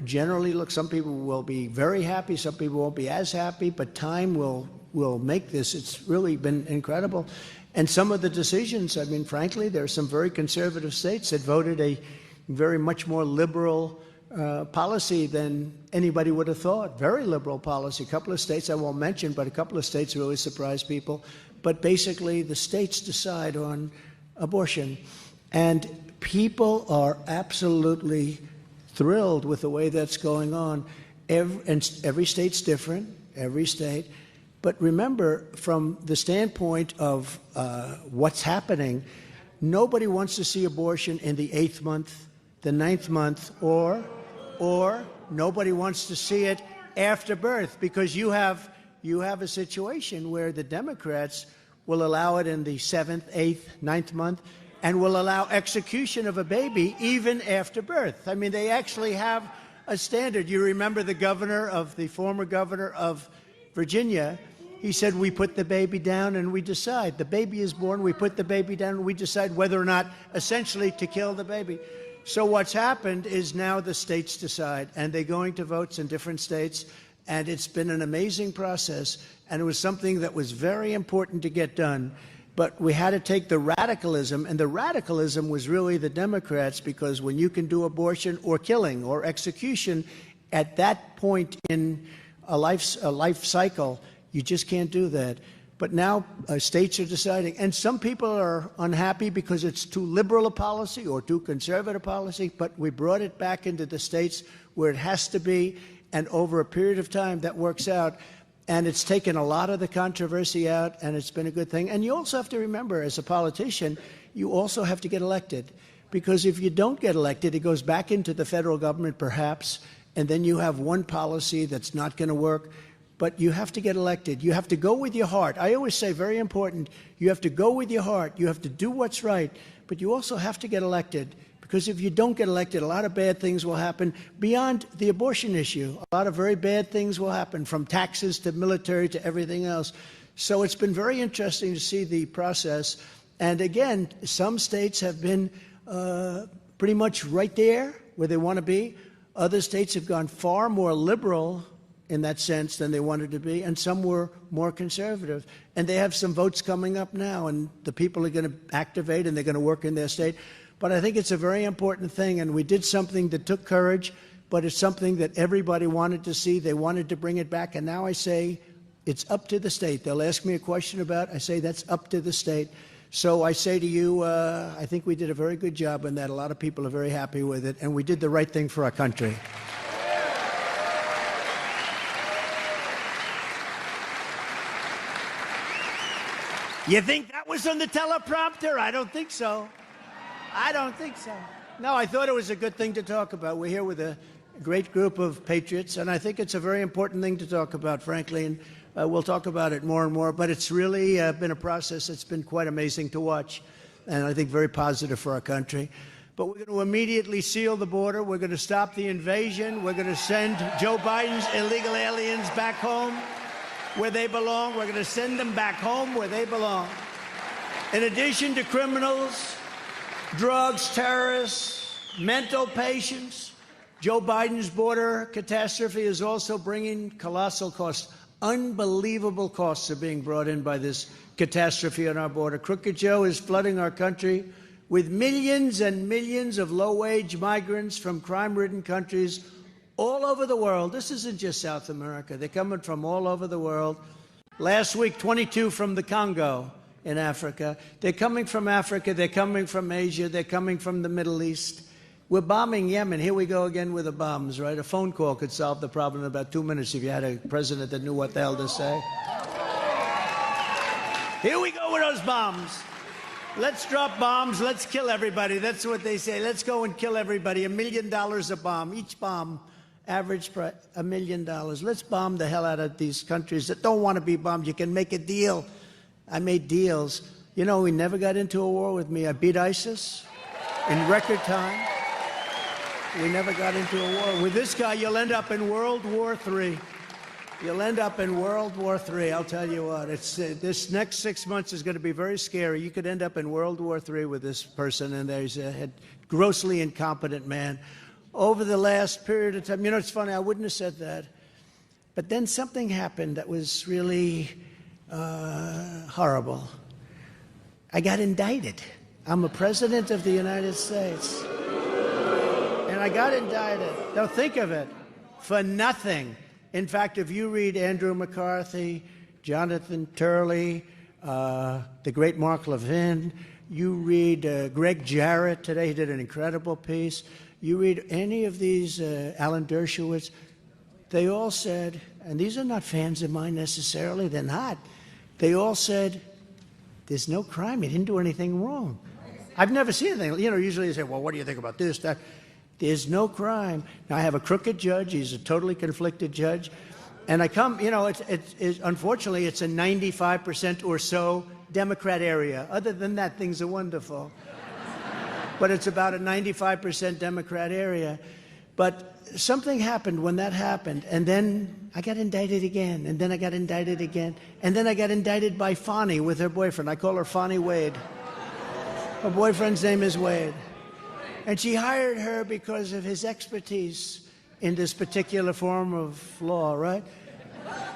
generally, look, some people will be very happy, some people won't be as happy, but time will make this. It's really been incredible. And some of the decisions, I mean, frankly, there are some very conservative states that voted a very much more liberal policy than anybody would have thought. Very liberal policy. A couple of states I won't mention, but a couple of states really surprised people. But basically, the states decide on abortion. And people are absolutely thrilled with the way that's going on. Every state's different, every state. But remember, from the standpoint of what's happening, nobody wants to see abortion in the 8th month, the 9th month, or nobody wants to see it after birth, because you have a situation where the Democrats will allow it in the 7th, 8th, 9th month, and will allow execution of a baby even after birth. I mean, they actually have a standard. You remember the former governor of Virginia, he said, we put the baby down and we decide. The baby is born, we put the baby down and we decide whether or not, essentially, to kill the baby. So what's happened is now the states decide, and they're going to votes in different states, and it's been an amazing process, and it was something that was very important to get done. But we had to take the radicalism, and the radicalism was really the Democrats, because when you can do abortion or killing or execution at that point in a life cycle, you just can't do that. But now states are deciding, and some people are unhappy because it's too liberal a policy or too conservative policy, but we brought it back into the states where it has to be, and over a period of time that works out. And it's taken a lot of the controversy out, and it's been a good thing. And you also have to remember, as a politician, you also have to get elected. Because if you don't get elected, it goes back into the federal government, perhaps, and then you have one policy that's not going to work. But you have to get elected. You have to go with your heart. I always say, very important, you have to go with your heart. You have to do what's right. But you also have to get elected. Because if you don't get elected, a lot of bad things will happen beyond the abortion issue. A lot of very bad things will happen, from taxes to military to everything else. So it's been very interesting to see the process. And again, some states have been pretty much right there where they want to be. Other states have gone far more liberal in that sense than they wanted to be, and some were more conservative. And they have some votes coming up now, and the people are going to activate, and they're going to work in their state. But I think it's a very important thing, and we did something that took courage, but it's something that everybody wanted to see. They wanted to bring it back, and now I say it's up to the state. They'll ask me a question about it. I say that's up to the state. So I say to you, I think we did a very good job in that. A lot of people are very happy with it, and we did the right thing for our country. You think that was on the teleprompter? I don't think so. I don't think so. No, I thought it was a good thing to talk about. We're here with a great group of patriots, and I think it's a very important thing to talk about, frankly, and we'll talk about it more and more. But it's really been a process that's been quite amazing to watch, and I think very positive for our country. But we're going to immediately seal the border. We're going to stop the invasion. We're going to send Joe Biden's illegal aliens back home where they belong. We're going to send them back home where they belong. In addition to criminals, drugs, terrorists, mental patients, Joe Biden's border catastrophe is also bringing colossal costs. Unbelievable costs are being brought in by this catastrophe on our border. Crooked Joe is flooding our country with millions and millions of low-wage migrants from crime-ridden countries all over the world. This isn't just South America. They're coming from all over the world. Last week, 22 from the Congo in Africa. They're coming from Africa. They're coming from Asia. They're coming from the Middle East. We're bombing Yemen. Here we go again with the bombs, right? A phone call could solve the problem in about 2 minutes if you had a president that knew what the hell to say. Here we go with those bombs. Let's drop bombs. Let's kill everybody. That's what they say. Let's go and kill everybody. $1 million a bomb. Each bomb, average price, $1 million. Let's bomb the hell out of these countries that don't want to be bombed. You can make a deal. I made deals. You know, he never got into a war with me. I beat ISIS in record time. We never got into a war. With this guy, you'll end up in World War III. You'll end up in World War III, I'll tell you what. It's, this next 6 months is going to be very scary. You could end up in World War III with this person, and there's a grossly incompetent man. Over the last period of time, you know, it's funny, I wouldn't have said that. But then something happened that was really horrible. I got indicted. I'm a president of the United States. And I got indicted. Now think of it, for nothing. In fact, if you read Andrew McCarthy, Jonathan Turley, the great Mark Levin, you read Greg Jarrett today, he did an incredible piece. You read any of these, Alan Dershowitz, they all said, and these are not fans of mine necessarily, they're not. They all said, there's no crime, he didn't do anything wrong. I've never seen anything. You know, usually they say, well, what do you think about this, that? There's no crime. Now, I have a crooked judge. He's a totally conflicted judge. And I come, you know, unfortunately, it's a 95% or so Democrat area. Other than that, things are wonderful. But it's about a 95% Democrat area. But something happened when that happened, and then I got indicted again, and then I got indicted again, and then I got indicted by Fonnie with her boyfriend. I call her Fonnie Wade. Her boyfriend's name is Wade. And she hired her because of his expertise in this particular form of law, right?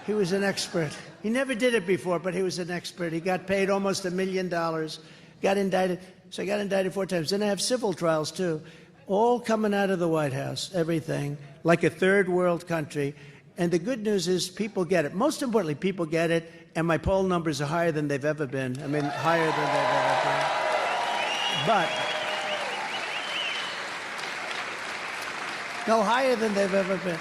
He was an expert. He never did it before, but he was an expert. He got paid almost $1 million, got indicted. So I got indicted 4 times. Then I have civil trials, too, all coming out of the White House, everything, like a third world country. And the good news is people get it. Most importantly, people get it, and my poll numbers are higher than they've ever been. I mean, higher than they've ever been. But no, higher than they've ever been.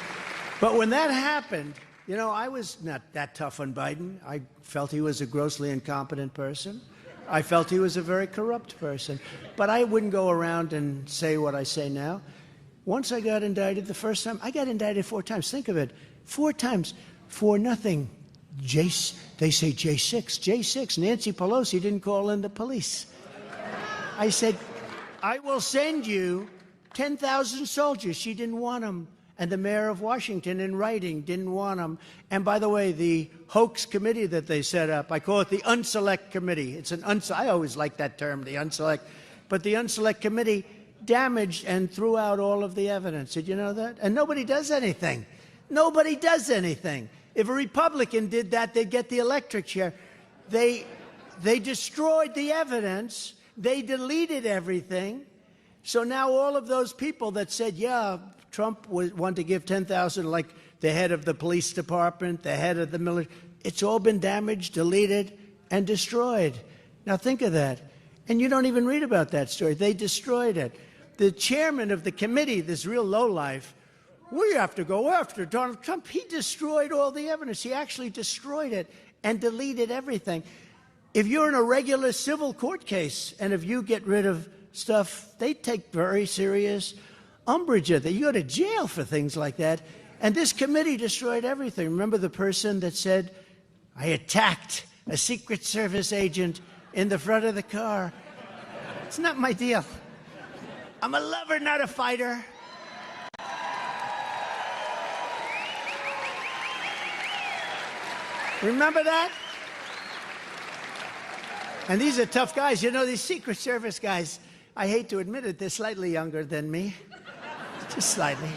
But when that happened, you know, I was not that tough on Biden. I felt he was a grossly incompetent person. I felt he was a very corrupt person. But I wouldn't go around and say what I say now. Once I got indicted the first time, I got indicted 4 times. Think of it. 4 times for nothing. They say J6. J6. Nancy Pelosi didn't call in the police. I said, I will send you 10,000 soldiers. She didn't want them. And the mayor of Washington, in writing, didn't want them. And by the way, the hoax committee that they set up, I call it the unselect committee. It's an I always like that term, the unselect. But the unselect committee damaged and threw out all of the evidence. Did you know that? And nobody does anything. Nobody does anything. If a Republican did that, they'd get the electric chair. They destroyed the evidence. They deleted everything. So now all of those people that said, yeah, Trump wanted to give 10,000, like the head of the police department, the head of the military, it's all been damaged, deleted, and destroyed. Now think of that. And you don't even read about that story. They destroyed it. The chairman of the committee, this real lowlife, we have to go after Donald Trump. He destroyed all the evidence. He actually destroyed it and deleted everything. If you're in a regular civil court case, and if you get rid of stuff, they take very serious umbrage at that. You go to jail for things like that. And this committee destroyed everything. Remember the person that said, I attacked a Secret Service agent in the front of the car? It's not my deal. I'm a lover, not a fighter. Remember that? And these are tough guys. You know, these Secret Service guys, I hate to admit it, they're slightly younger than me. Just slightly.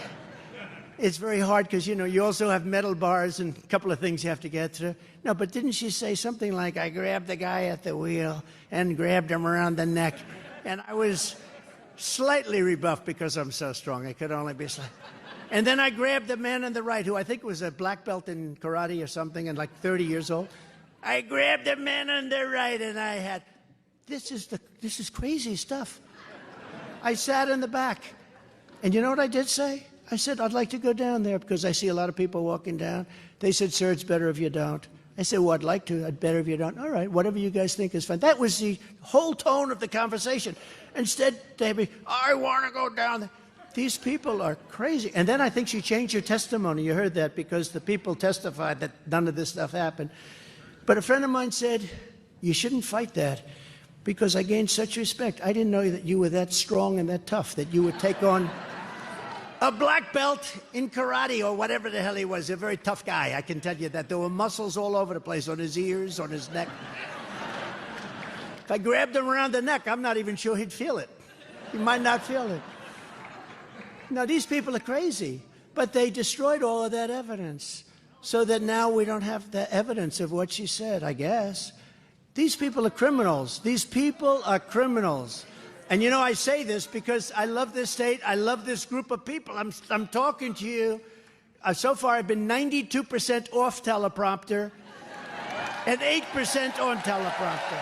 It's very hard because, you know, you also have metal bars and a couple of things you have to get through. No, but didn't she say something like, I grabbed the guy at the wheel and grabbed him around the neck? And I was slightly rebuffed because I'm so strong. I could only be slightly. And then I grabbed the man on the right, who I think was a black belt in karate or something and like 30 years old. I grabbed the man on the right and I had, this is crazy stuff. I sat in the back. And you know what I did say? I said, I'd like to go down there because I see a lot of people walking down. They said, sir, it's better if you don't. I said, well, I'd like to. I'd better if you don't. All right, whatever you guys think is fine. That was the whole tone of the conversation. Instead, they'd be, I want to go down there. These people are crazy. And then I think she changed her testimony. You heard that because the people testified that none of this stuff happened. But a friend of mine said, you shouldn't fight that because I gained such respect. I didn't know that you were that strong and that tough, that you would take on a black belt in karate or whatever the hell he was. A very tough guy, I can tell you that. There were muscles all over the place, on his ears, on his neck. If I grabbed him around the neck, I'm not even sure he'd feel it. He might not feel it. Now, these people are crazy, but they destroyed all of that evidence so that now we don't have the evidence of what she said, I guess. These people are criminals. These people are criminals. And you know, I say this because I love this state. I love this group of people. I'm talking to you. So far, I've been 92% off teleprompter and 8% on teleprompter.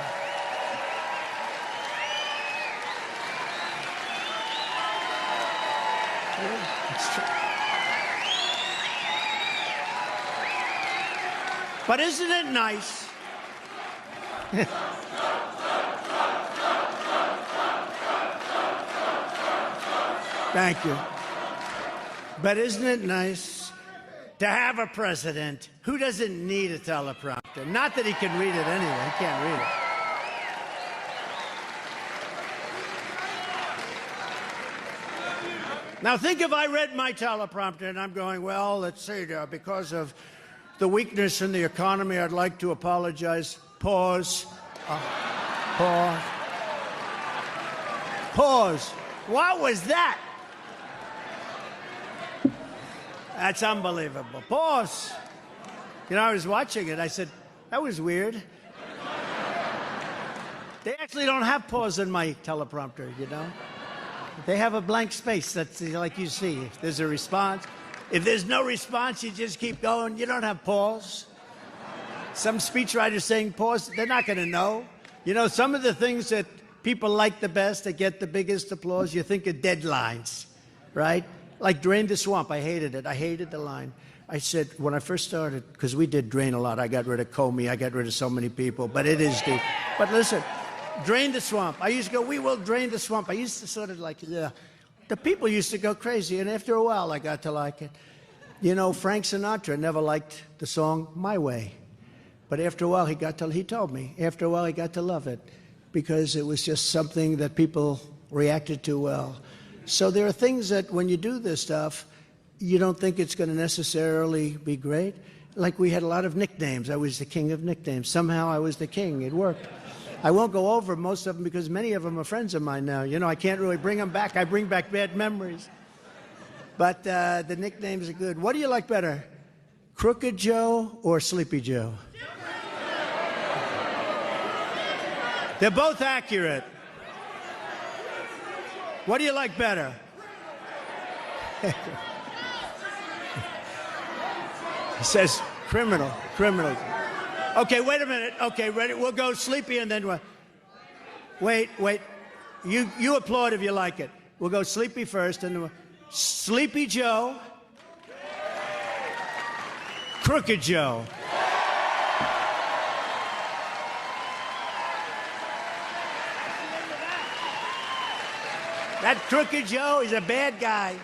It's true. But isn't it nice? Thank you. But isn't it nice to have a president who doesn't need a teleprompter? Not that he can read it anyway. He can't read it. Now think if I read my teleprompter and I'm going, well, let's see, because of the weakness in the economy, I'd like to apologize. Pause. Pause. Pause. What was that? That's unbelievable. Pause. You know, I was watching it. I said, that was weird. They actually don't have pause in my teleprompter, you know? They have a blank space. That's like you see. If there's a response. If there's no response, you just keep going. You don't have pause. Some speechwriters saying pause, they're not going to know. You know, some of the things that people like the best, that get the biggest applause, you think of deadlines, right? Like Drain the Swamp. I hated it. I hated the line. I said, when I first started, because we did Drain a lot, I got rid of Comey, I got rid of so many people, but it is deep. But listen, Drain the Swamp. I used to go, we will drain the swamp. I used to sort of like, yeah. The people used to go crazy, and after a while, I got to like it. You know, Frank Sinatra never liked the song My Way. But after a while, he told me, after a while, he got to love it because it was just something that people reacted to well. So there are things that when you do this stuff, you don't think it's going to necessarily be great. Like we had a lot of nicknames. I was the king of nicknames. Somehow I was the king. It worked. I won't go over most of them because many of them are friends of mine now. You know, I can't really bring them back. I bring back bad memories. But the nicknames are good. What do you like better, Crooked Joe or Sleepy Joe? They're both accurate. What do you like better? He says criminal. Okay, wait a minute. Okay, ready? We'll go Sleepy and then what? Wait. You applaud if you like it. We'll go Sleepy first and then Sleepy Joe. Crooked Joe. That Crooked Joe is a bad guy.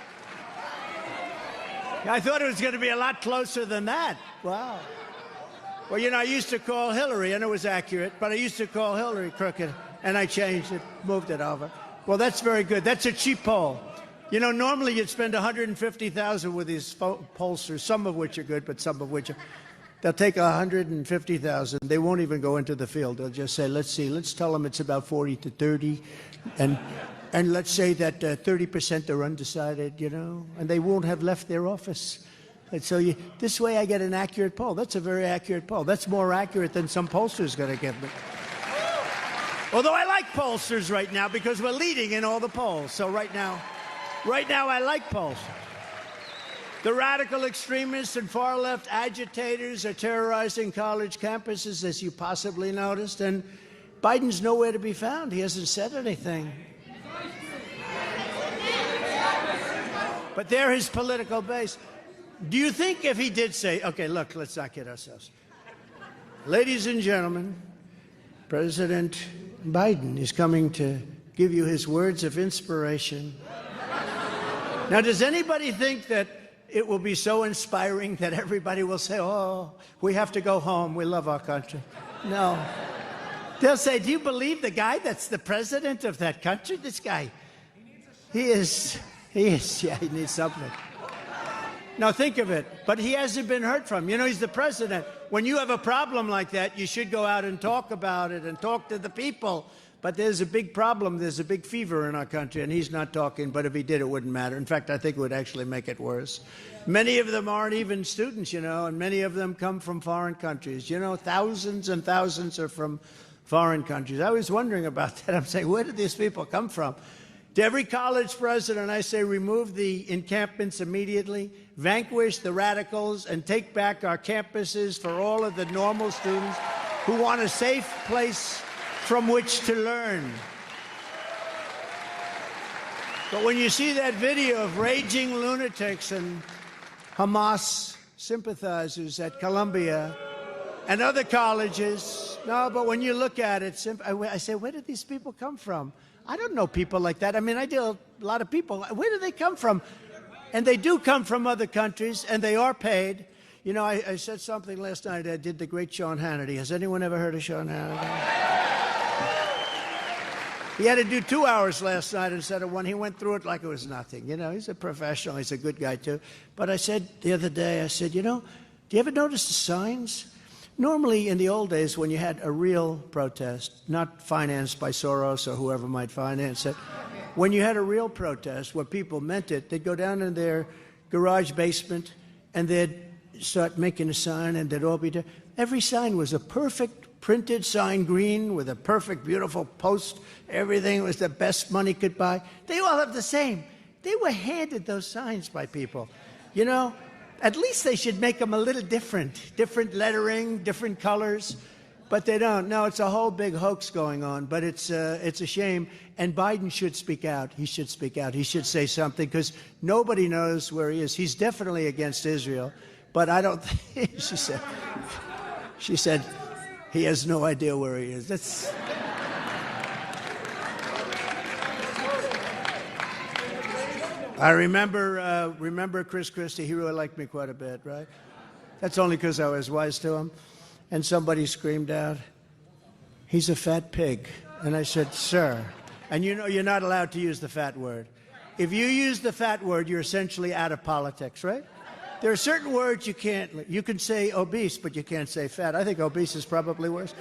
I thought it was going to be a lot closer than that. Wow. Well, you know, I used to call Hillary, and it was accurate, but I used to call Hillary crooked, and I changed it, moved it over. Well, that's very good. That's a cheap poll. You know, normally you'd spend $150,000 with these pollsters, some of which are good, but some of which are... They'll take $150,000. They won't even go into the field. They'll just say, let's see, let's tell them it's about 40 to 30, and let's say that 30% are undecided, you know, and they won't have left their office. And so this way I get an accurate poll. That's a very accurate poll. That's more accurate than some pollster's going to give me. Although I like pollsters right now because we're leading in all the polls. So right now I like pollsters. The radical extremists and far-left agitators are terrorizing college campuses, as you possibly noticed, and Biden's nowhere to be found. He hasn't said anything. But they're his political base. Do you think if he did say, okay, look, let's not kid ourselves. Ladies and gentlemen, President Biden is coming to give you his words of inspiration. Now, does anybody think that it will be so inspiring that everybody will say, oh, we have to go home. We love our country. No. They'll say, do you believe the guy that's the president of that country? This guy, he is, yeah, he needs something. Now, think of it. But he hasn't been heard from. You know, he's the president. When you have a problem like that, you should go out and talk about it and talk to the people. But there's a big problem. There's a big fever in our country, and he's not talking. But if he did, it wouldn't matter. In fact, I think it would actually make it worse. Many of them aren't even students, you know, and many of them come from foreign countries. You know, thousands and thousands are from foreign countries. I was wondering about that. I'm saying, where did these people come from? To every college president, I say, remove the encampments immediately, vanquish the radicals, and take back our campuses for all of the normal students who want a safe place from which to learn. But when you see that video of raging lunatics and Hamas sympathizers at Columbia and other colleges, no, but when you look at it, I say, where did these people come from? I don't know people like that. I mean, I deal with a lot of people. Where do they come from? And they do come from other countries, and they are paid. You know, I said something last night. I did the great Sean Hannity. Has anyone ever heard of Sean Hannity? He had to do 2 hours last night instead of 1. He went through it like it was nothing. You know, he's a professional. He's a good guy, too. But I said the other day, I said, you know, do you ever notice the signs? Normally, in the old days, when you had a real protest, not financed by Soros or whoever might finance it, when you had a real protest where people meant it, they'd go down in their garage basement and they'd start making a sign, and they'd all be there. Every sign was a perfect printed sign, green, with a perfect, beautiful post. Everything was the best money could buy. They all have the same. They were handed those signs by people. You know, at least they should make them a little different. Different lettering, different colors. But they don't. No, it's a whole big hoax going on. But it's a shame. And Biden should speak out. He should speak out. He should say something, because nobody knows where he is. He's definitely against Israel. But I don't think, she said, he has no idea where he is. That's... I remember Chris Christie. He really liked me quite a bit, right? That's only because I was wise to him. And somebody screamed out, he's a fat pig. And I said, sir, and you know you're not allowed to use the fat word. If you use the fat word, you're essentially out of politics, right? There are certain words you can't. You can say obese, but you can't say fat. I think obese is probably worse.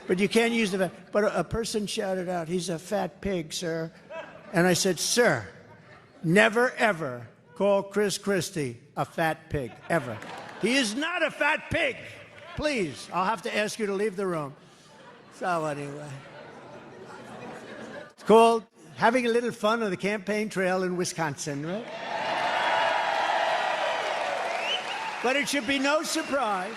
But you can't use the fat. But a person shouted out, he's a fat pig, sir. And I said, sir, never, ever call Chris Christie a fat pig, ever. He is not a fat pig. Please, I'll have to ask you to leave the room. So anyway. It's called having a little fun on the campaign trail in Wisconsin, right? But it should be no surprise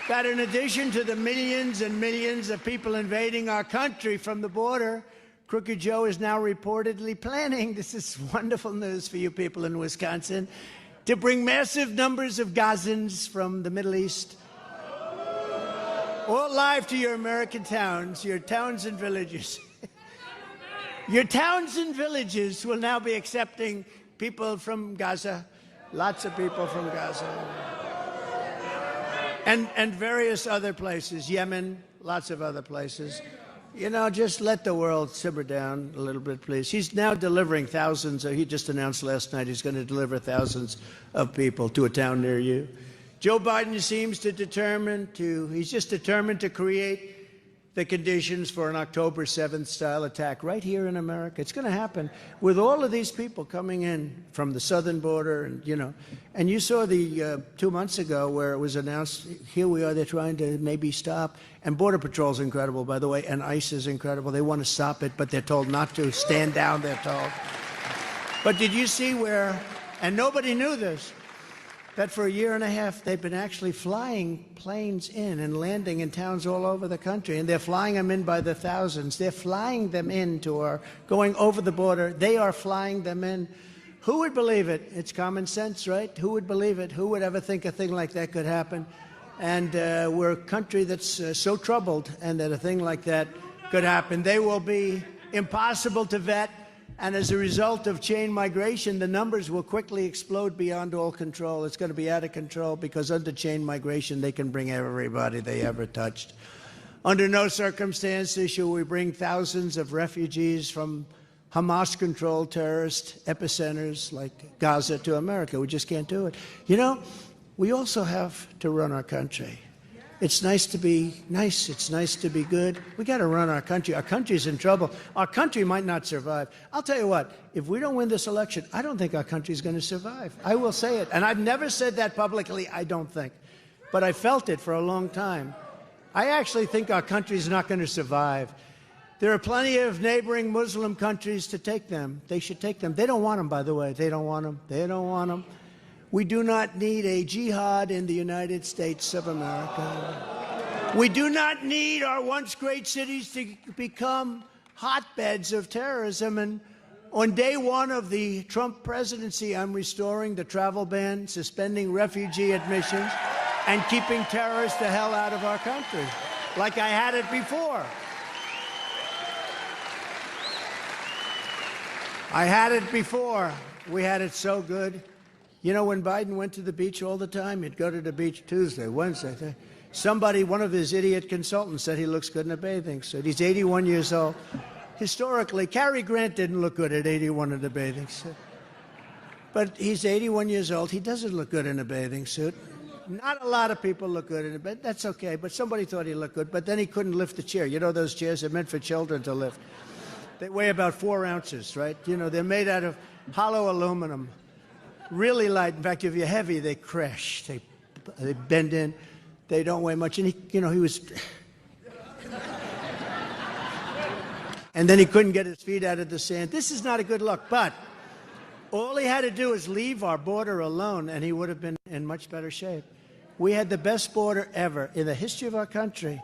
that in addition to the millions and millions of people invading our country from the border, Crooked Joe is now reportedly planning, this is wonderful news for you people in Wisconsin, to bring massive numbers of Gazans from the Middle East, all live to your American towns, your towns and villages. Your towns and villages will now be accepting people from Gaza, lots of people from Gaza. And various other places, Yemen, lots of other places. You know, just let the world simmer down a little bit, please. He's now delivering thousands. He just announced last night he's going to deliver thousands of people to a town near you. Joe Biden seems to he's just determined to create the conditions for an October 7th style attack right here in America. It's going to happen with all of these people coming in from the southern border, and you know. And you saw the 2 months ago where it was announced, here we are, they're trying to maybe stop. And Border Patrol's incredible, by the way, and ICE is incredible. They want to stop it, but they're told not to. Stand down, they're told. But did you see where, and nobody knew this, that for a year and a half they've been actually flying planes in and landing in towns all over the country, and they're flying them in by the thousands. They're flying them in going over the border. They are flying them in. Who would believe it? It's common sense, right? Who would believe it? Who would ever think a thing like that could happen? And we're a country that's so troubled, and that a thing like that could happen. They will be impossible to vet. And as a result of chain migration, the numbers will quickly explode beyond all control. It's going to be out of control because under chain migration, they can bring everybody they ever touched. Under no circumstances shall we bring thousands of refugees from Hamas-controlled terrorist epicenters like Gaza to America. We just can't do it. You know, we also have to run our country. It's nice to be nice. It's nice to be good. We got to run our country. Our country's in trouble. Our country might not survive. I'll tell you what, if we don't win this election, I don't think our country's going to survive. I will say it. And I've never said that publicly, I don't think. But I felt it for a long time. I actually think our country's not going to survive. There are plenty of neighboring Muslim countries to take them. They should take them. They don't want them, by the way. They don't want them. They don't want them. We do not need a jihad in the United States of America. We do not need our once great cities to become hotbeds of terrorism. And on day one of the Trump presidency, I'm restoring the travel ban, suspending refugee admissions, and keeping terrorists the hell out of our country, like I had it before. I had it before. We had it so good. You know, when Biden went to the beach all the time, he'd go to the beach Tuesday, Wednesday. Somebody, one of his idiot consultants, said he looks good in a bathing suit. He's 81 years old. historically, Cary Grant didn't look good at 81 in a bathing suit. But he's 81 years old. He doesn't look good in a bathing suit. Not a lot of people look good in a bed. That's okay, but somebody thought he looked good. But then he couldn't lift the chair. You know those chairs are meant for children to lift. They weigh about 4 ounces, right? You know, they're made out of hollow aluminum. Really light. In fact, if you're heavy, they crash. They bend in. They don't weigh much. And he was... And then he couldn't get his feet out of the sand. This is not a good look, but all he had to do is leave our border alone, and he would have been in much better shape. We had the best border ever in the history of our country.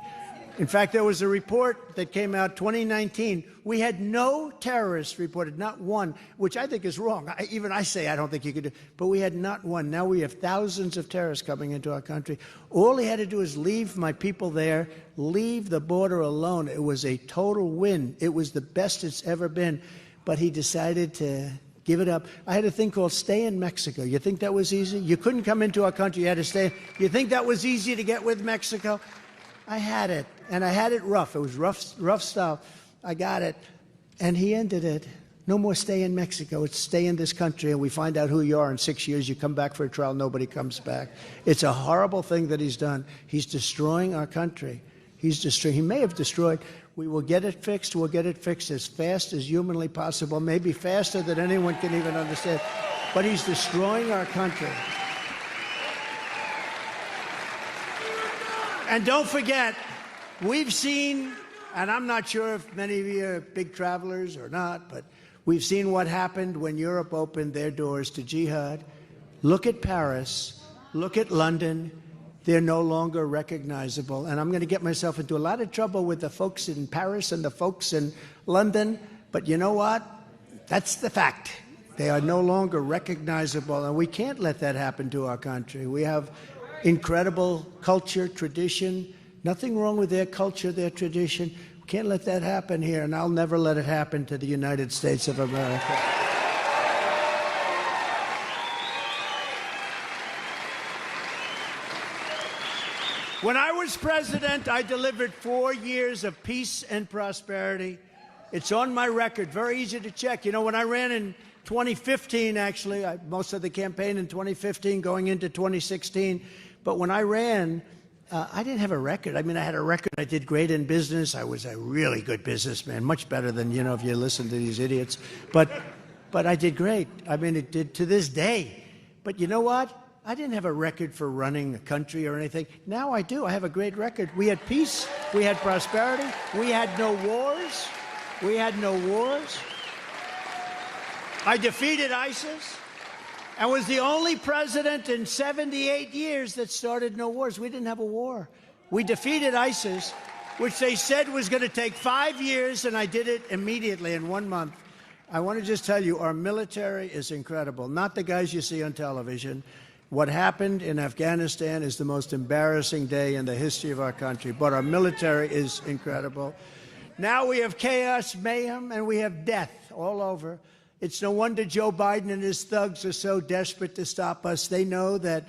In fact, there was a report that came out 2019. We had no terrorists reported, not one, which I think is wrong. Even I say I don't think you could do, but we had not one. Now we have thousands of terrorists coming into our country. All he had to do is leave my people there, leave the border alone. It was a total win. It was the best it's ever been. But he decided to give it up. I had a thing called stay in Mexico. You think that was easy? You couldn't come into our country. You had to stay. You think that was easy to get with Mexico? I had it, and I had it rough. It was rough stuff. I got it, and he ended it. No more stay in Mexico. It's stay in this country, and we find out who you are in 6 years. You come back for a trial, nobody comes back. It's a horrible thing that he's done. He's destroying our country. He may have destroyed. We will get it fixed. We'll get it fixed as fast as humanly possible, maybe faster than anyone can even understand. But he's destroying our country. And don't forget, we've seen, and I'm not sure if many of you are big travelers or not, but we've seen what happened when Europe opened their doors to jihad. Look at Paris. Look at London. They're no longer recognizable. And I'm going to get myself into a lot of trouble with the folks in Paris and the folks in London. But you know what? That's the fact. They are no longer recognizable. And we can't let that happen to our country. We have incredible culture, tradition. Nothing wrong with their culture, their tradition. We can't let that happen here. And I'll never let it happen to the United States of America. When I was president, I delivered 4 years of peace and prosperity. It's on my record, very easy to check. You know, when I ran in 2015, actually, most of the campaign in 2015 going into 2016, but when I ran, I didn't have a record. I mean, I had a record. I did great in business. I was a really good businessman, much better than, you know, if you listen to these idiots. But I did great. I mean, it did to this day. But you know what? I didn't have a record for running a country or anything. Now I do. I have a great record. We had peace. We had prosperity. We had no wars. We had no wars. I defeated ISIS. I was the only president in 78 years that started no wars. We didn't have a war. We defeated ISIS, which they said was going to take 5 years, and I did it immediately in 1 month. I want to just tell you, our military is incredible. Not the guys you see on television. What happened in Afghanistan is the most embarrassing day in the history of our country, but our military is incredible. Now we have chaos, mayhem, and we have death all over. It's no wonder Joe Biden and his thugs are so desperate to stop us. They know that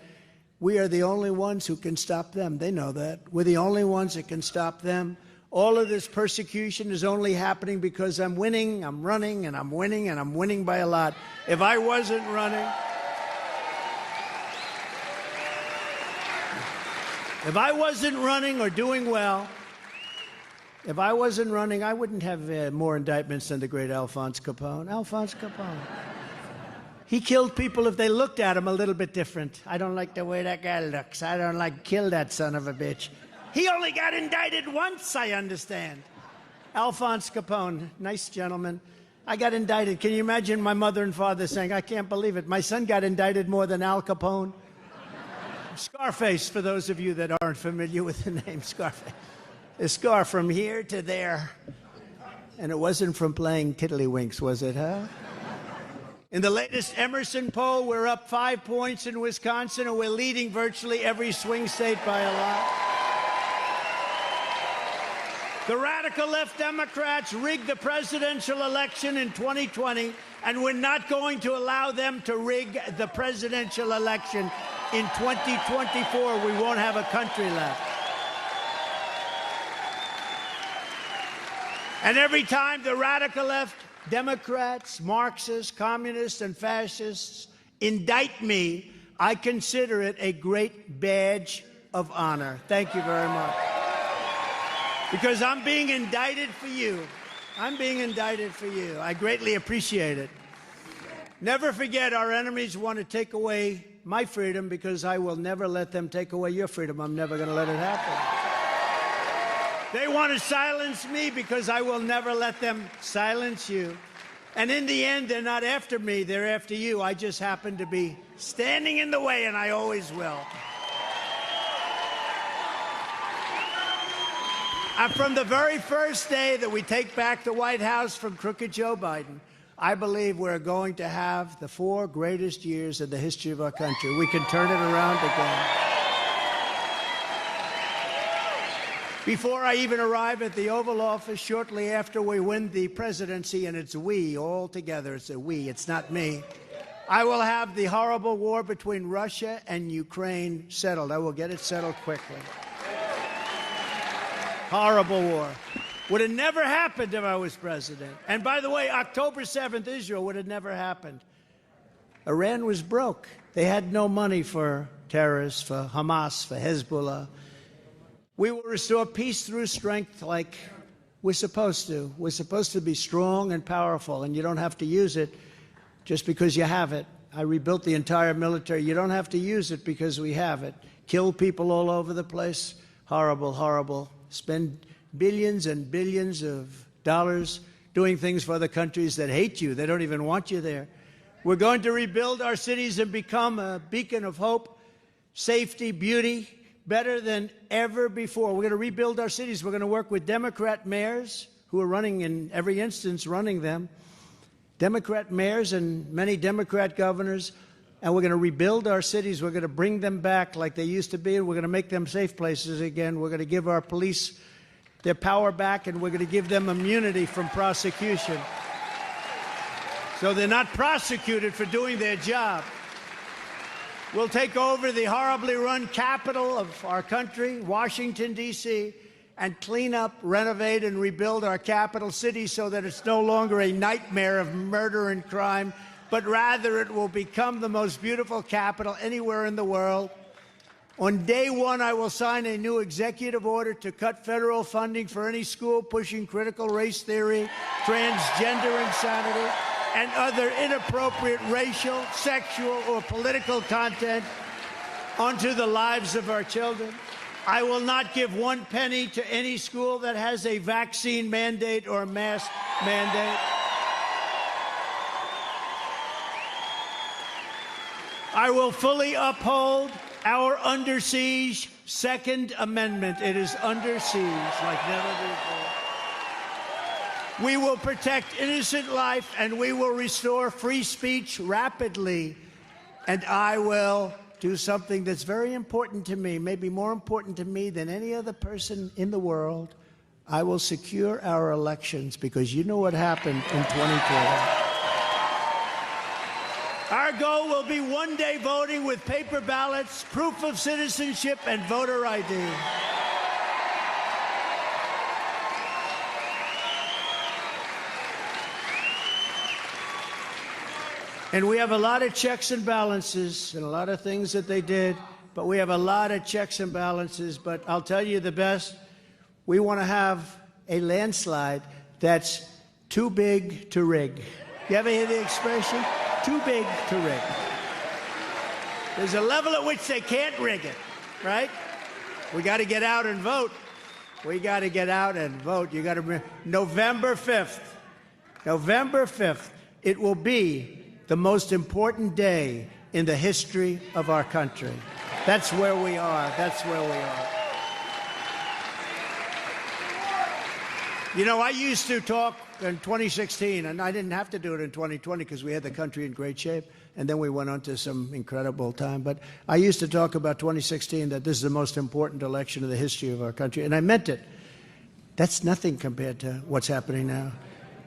we are the only ones who can stop them. They know that. We're the only ones that can stop them. All of this persecution is only happening because I'm winning, I'm running, and I'm winning, and I'm winning by a lot. If I wasn't running... If I wasn't running or doing well, if I wasn't running, I wouldn't have more indictments than the great Alphonse Capone. Alphonse Capone. He killed people if they looked at him a little bit different. I don't like the way that guy looks. I don't like, kill that son of a bitch. He only got indicted once, I understand. Alphonse Capone, nice gentleman. I got indicted. Can you imagine my mother and father saying, I can't believe it. My son got indicted more than Al Capone. Scarface, for those of you that aren't familiar with the name Scarface. A scar from here to there. And it wasn't from playing tiddlywinks, was it, huh? In the latest Emerson poll, we're up 5 points in Wisconsin, and we're leading virtually every swing state by a lot. The radical left Democrats rigged the presidential election in 2020, and we're not going to allow them to rig the presidential election in 2024. We won't have a country left. And every time the radical left, Democrats, Marxists, communists, and fascists indict me, I consider it a great badge of honor. Thank you very much. Because I'm being indicted for you. I'm being indicted for you. I greatly appreciate it. Never forget, our enemies want to take away my freedom because I will never let them take away your freedom. I'm never going to let it happen. They want to silence me because I will never let them silence you. And in the end, they're not after me, they're after you. I just happen to be standing in the way, and I always will. And from the very first day that we take back the White House from crooked Joe Biden, I believe we're going to have the 4 greatest years in the history of our country. We can turn it around again. Before I even arrive at the Oval Office, shortly after we win the presidency, and it's we all together, it's a we, it's not me, I will have the horrible war between Russia and Ukraine settled. I will get it settled quickly. Horrible war. Would have never happened if I was president. And by the way, October 7th, Israel would have never happened. Iran was broke. They had no money for terrorists, for Hamas, for Hezbollah. We will restore peace through strength like we're supposed to. We're supposed to be strong and powerful, and you don't have to use it just because you have it. I rebuilt the entire military. You don't have to use it because we have it. Kill people all over the place. Horrible, horrible. Spend billions and billions of dollars doing things for other countries that hate you. They don't even want you there. We're going to rebuild our cities and become a beacon of hope, safety, beauty, better than ever before. We're going to rebuild our cities. We're going to work with Democrat mayors who are running, in every instance, running them, Democrat mayors and many Democrat governors, and we're going to rebuild our cities. We're going to bring them back like they used to be, and we're going to make them safe places again. We're going to give our police their power back, and we're going to give them immunity from prosecution. So they're not prosecuted for doing their job. We'll take over the horribly run capital of our country, Washington, D.C., and clean up, renovate, and rebuild our capital city so that it's no longer a nightmare of murder and crime, but rather it will become the most beautiful capital anywhere in the world. On day one, I will sign a new executive order to cut federal funding for any school pushing critical race theory, transgender insanity, and other inappropriate racial, sexual, or political content onto the lives of our children. I will not give 1 penny to any school that has a vaccine mandate or mask mandate. I will fully uphold our under siege Second Amendment. It is under siege like never before. We will protect innocent life, and we will restore free speech rapidly. And I will do something that's very important to me, maybe more important to me than any other person in the world. I will secure our elections, because you know what happened in 2012. Our goal will be one-day voting with paper ballots, proof of citizenship, and voter ID. And we have a lot of checks and balances and a lot of things that they did, but we have a lot of checks and balances. But I'll tell you the best, we want to have a landslide that's too big to rig. You ever hear the expression? Too big to rig. There's a level at which they can't rig it, right? We got to get out and vote. We got to get out and vote. You got to November 5th. November 5th. It will be the most important day in the history of our country. That's where we are. That's where we are. You know, I used to talk in 2016, and I didn't have to do it in 2020 because we had the country in great shape, and then we went on to some incredible time. But I used to talk about 2016, that this is the most important election in the history of our country, and I meant it. That's nothing compared to what's happening now,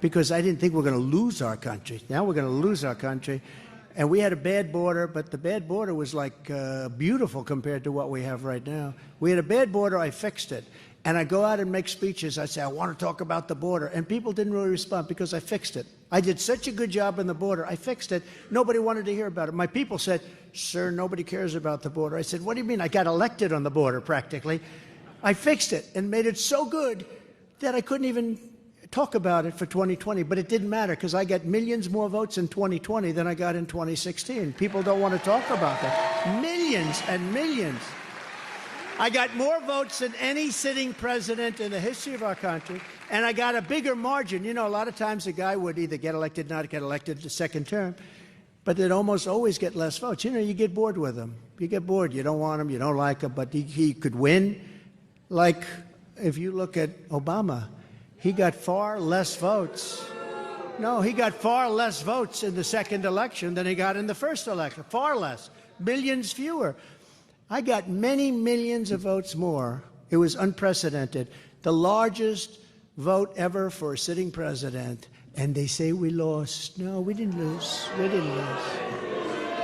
because I didn't think we're going to lose our country. Now we're going to lose our country. And we had a bad border, but the bad border was like beautiful compared to what we have right now. We had a bad border, I fixed it. And I go out and make speeches. I say, I want to talk about the border. And people didn't really respond because I fixed it. I did such a good job on the border. I fixed it. Nobody wanted to hear about it. My people said, sir, nobody cares about the border. I said, what do you mean? I got elected on the border practically. I fixed it and made it so good that I couldn't even talk about it for 2020. But it didn't matter because I got millions more votes in 2020 than I got in 2016. People don't want to talk about that. Millions and millions. I got more votes than any sitting president in the history of our country, and I got a bigger margin. You know, a lot of times a guy would either get elected, not get elected the second term, but they'd almost always get less votes. You know, you get bored with him. You get bored. You don't want him. You don't like him, but he could win. Like, if you look at Obama, he got far less votes. No, he got far less votes in the second election than he got in the first election. Far less. Millions fewer. I got many millions of votes more. It was unprecedented. The largest vote ever for a sitting president. And they say we lost. No, we didn't lose. We didn't lose.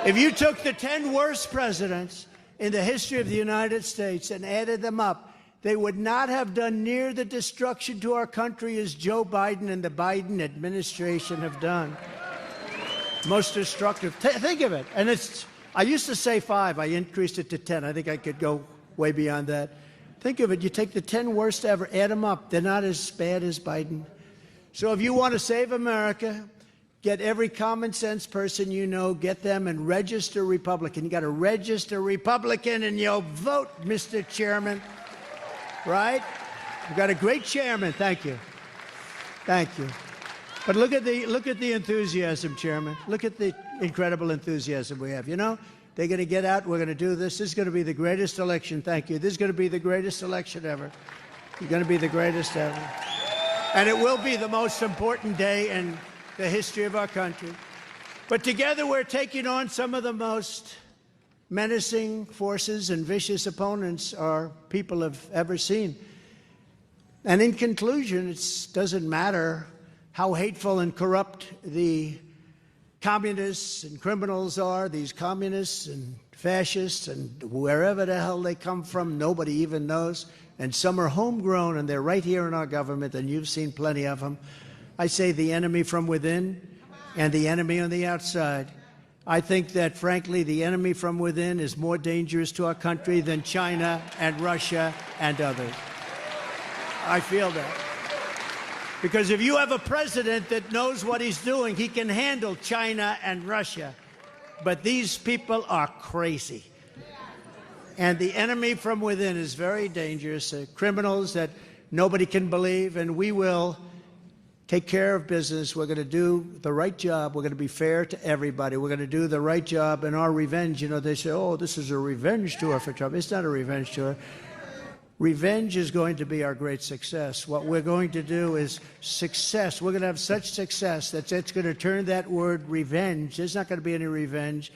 If you took the 10 worst presidents in the history of the United States and added them up, they would not have done near the destruction to our country as Joe Biden and the Biden administration have done. Most destructive. Think of it. And I used to say 5. I increased it to 10. I think I could go way beyond that. Think of it. You take the 10 worst ever, add them up. They're not as bad as Biden. So if you want to save America, get every common sense person you know, get them and register Republican. You got to register Republican and you'll vote, Mr. Chairman. Right? You've got a great chairman. Thank you. Thank you. But look at the enthusiasm, Chairman. Look at the incredible enthusiasm we have. You know, they're going to get out. We're going to do this. This is going to be the greatest election. Thank you. This is going to be the greatest election ever. It's going to be the greatest ever. And it will be the most important day in the history of our country. But together we're taking on some of the most menacing forces and vicious opponents our people have ever seen. And in conclusion, it doesn't matter how hateful and corrupt the communists and criminals are, these communists and fascists and wherever the hell they come from, nobody even knows. And some are homegrown and they're right here in our government, and you've seen plenty of them. I say the enemy from within and the enemy on the outside. I think that, frankly, the enemy from within is more dangerous to our country than China and Russia and others. I feel that. Because if you have a president that knows what he's doing, he can handle China and Russia. But these people are crazy. And the enemy from within is very dangerous. Criminals that nobody can believe, and we will take care of business. We're going to do the right job. We're going to be fair to everybody. We're going to do the right job. And our revenge, you know, they say, oh, this is a revenge tour for Trump. It's not a revenge tour. Revenge is going to be our great success. What we're going to do is success. We're going to have such success that it's going to turn that word revenge. There's not going to be any revenge.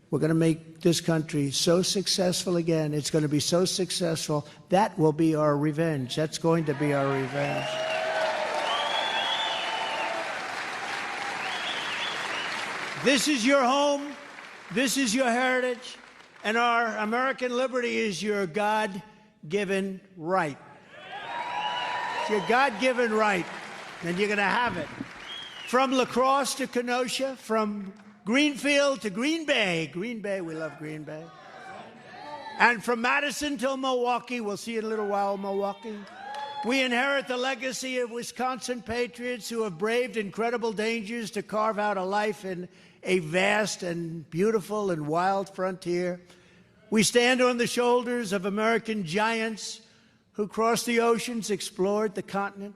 We're going to make this country so successful again. It's going to be so successful. That will be our revenge. That's going to be our revenge. This is your home, this is your heritage, and our American liberty is your God-given right. It's your God-given right, and you're going to have it. From La Crosse to Kenosha, from Greenfield to Green Bay. Green Bay, we love Green Bay. And from Madison till Milwaukee, we'll see you in a little while, Milwaukee. We inherit the legacy of Wisconsin patriots who have braved incredible dangers to carve out a life in a vast and beautiful and wild frontier. We stand on the shoulders of American giants who crossed the oceans, explored the continent,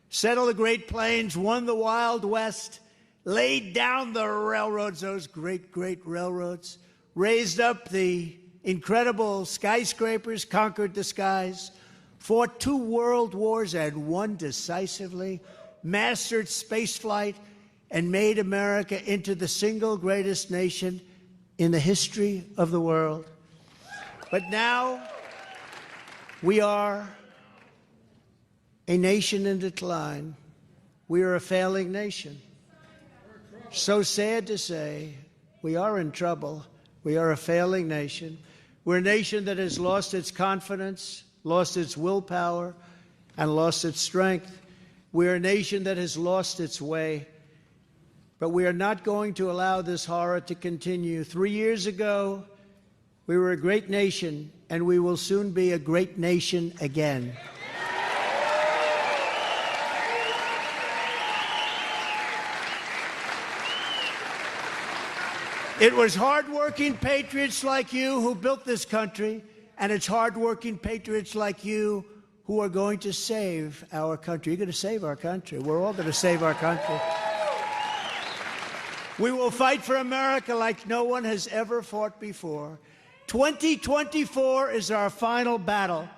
settled the Great Plains, won the Wild West, laid down the railroads, those great, great railroads, raised up the incredible skyscrapers, conquered the skies, fought 2 world wars and won decisively, mastered spaceflight, and made America into the single greatest nation in the history of the world. But now we are a nation in decline. We are a failing nation. So sad to say, we are in trouble. We are a failing nation. We're a nation that has lost its confidence, lost its willpower, and lost its strength. We're a nation that has lost its way. But we are not going to allow this horror to continue. 3 years ago, we were a great nation, and we will soon be a great nation again. It was hardworking patriots like you who built this country, and it's hardworking patriots like you who are going to save our country. You're going to save our country. We're all going to save our country. We will fight for America like no one has ever fought before. 2024 is our final battle.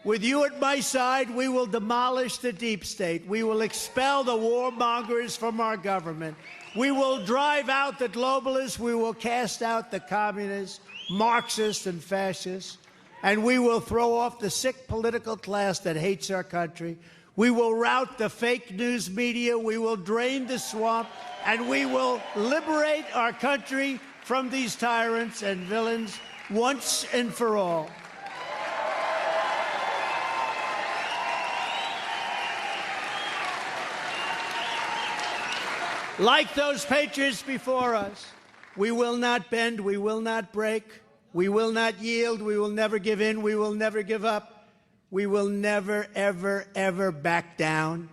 With you at my side, we will demolish the deep state. We will expel the warmongers from our government. We will drive out the globalists. We will cast out the communists, Marxists, and fascists. And we will throw off the sick political class that hates our country. We will rout the fake news media. We will drain the swamp. And we will liberate our country from these tyrants and villains once and for all. Like those patriots before us, we will not bend, we will not break, we will not yield, we will never give in, we will never give up, we will never, ever, ever back down.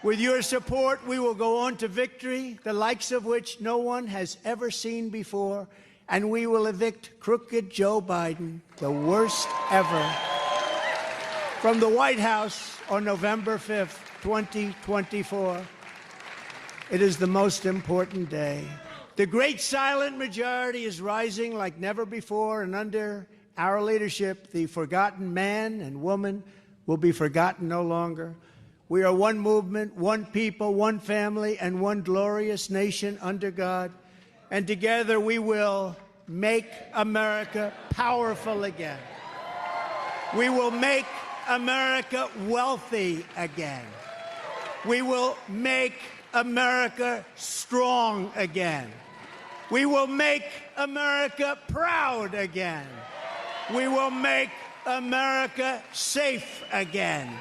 With your support, we will go on to victory, the likes of which no one has ever seen before, and we will evict crooked Joe Biden, the worst ever, from the White House on November 5th, 2024. It is the most important day. The great silent majority is rising like never before, and under our leadership, the forgotten man and woman will be forgotten no longer. We are one movement, one people, one family, and one glorious nation under God. And together we will make America powerful again. We will make America wealthy again. We will make America strong again. We will make America proud again. We will make America safe again.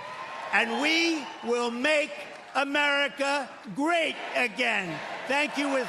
And we will make America great again. Thank you.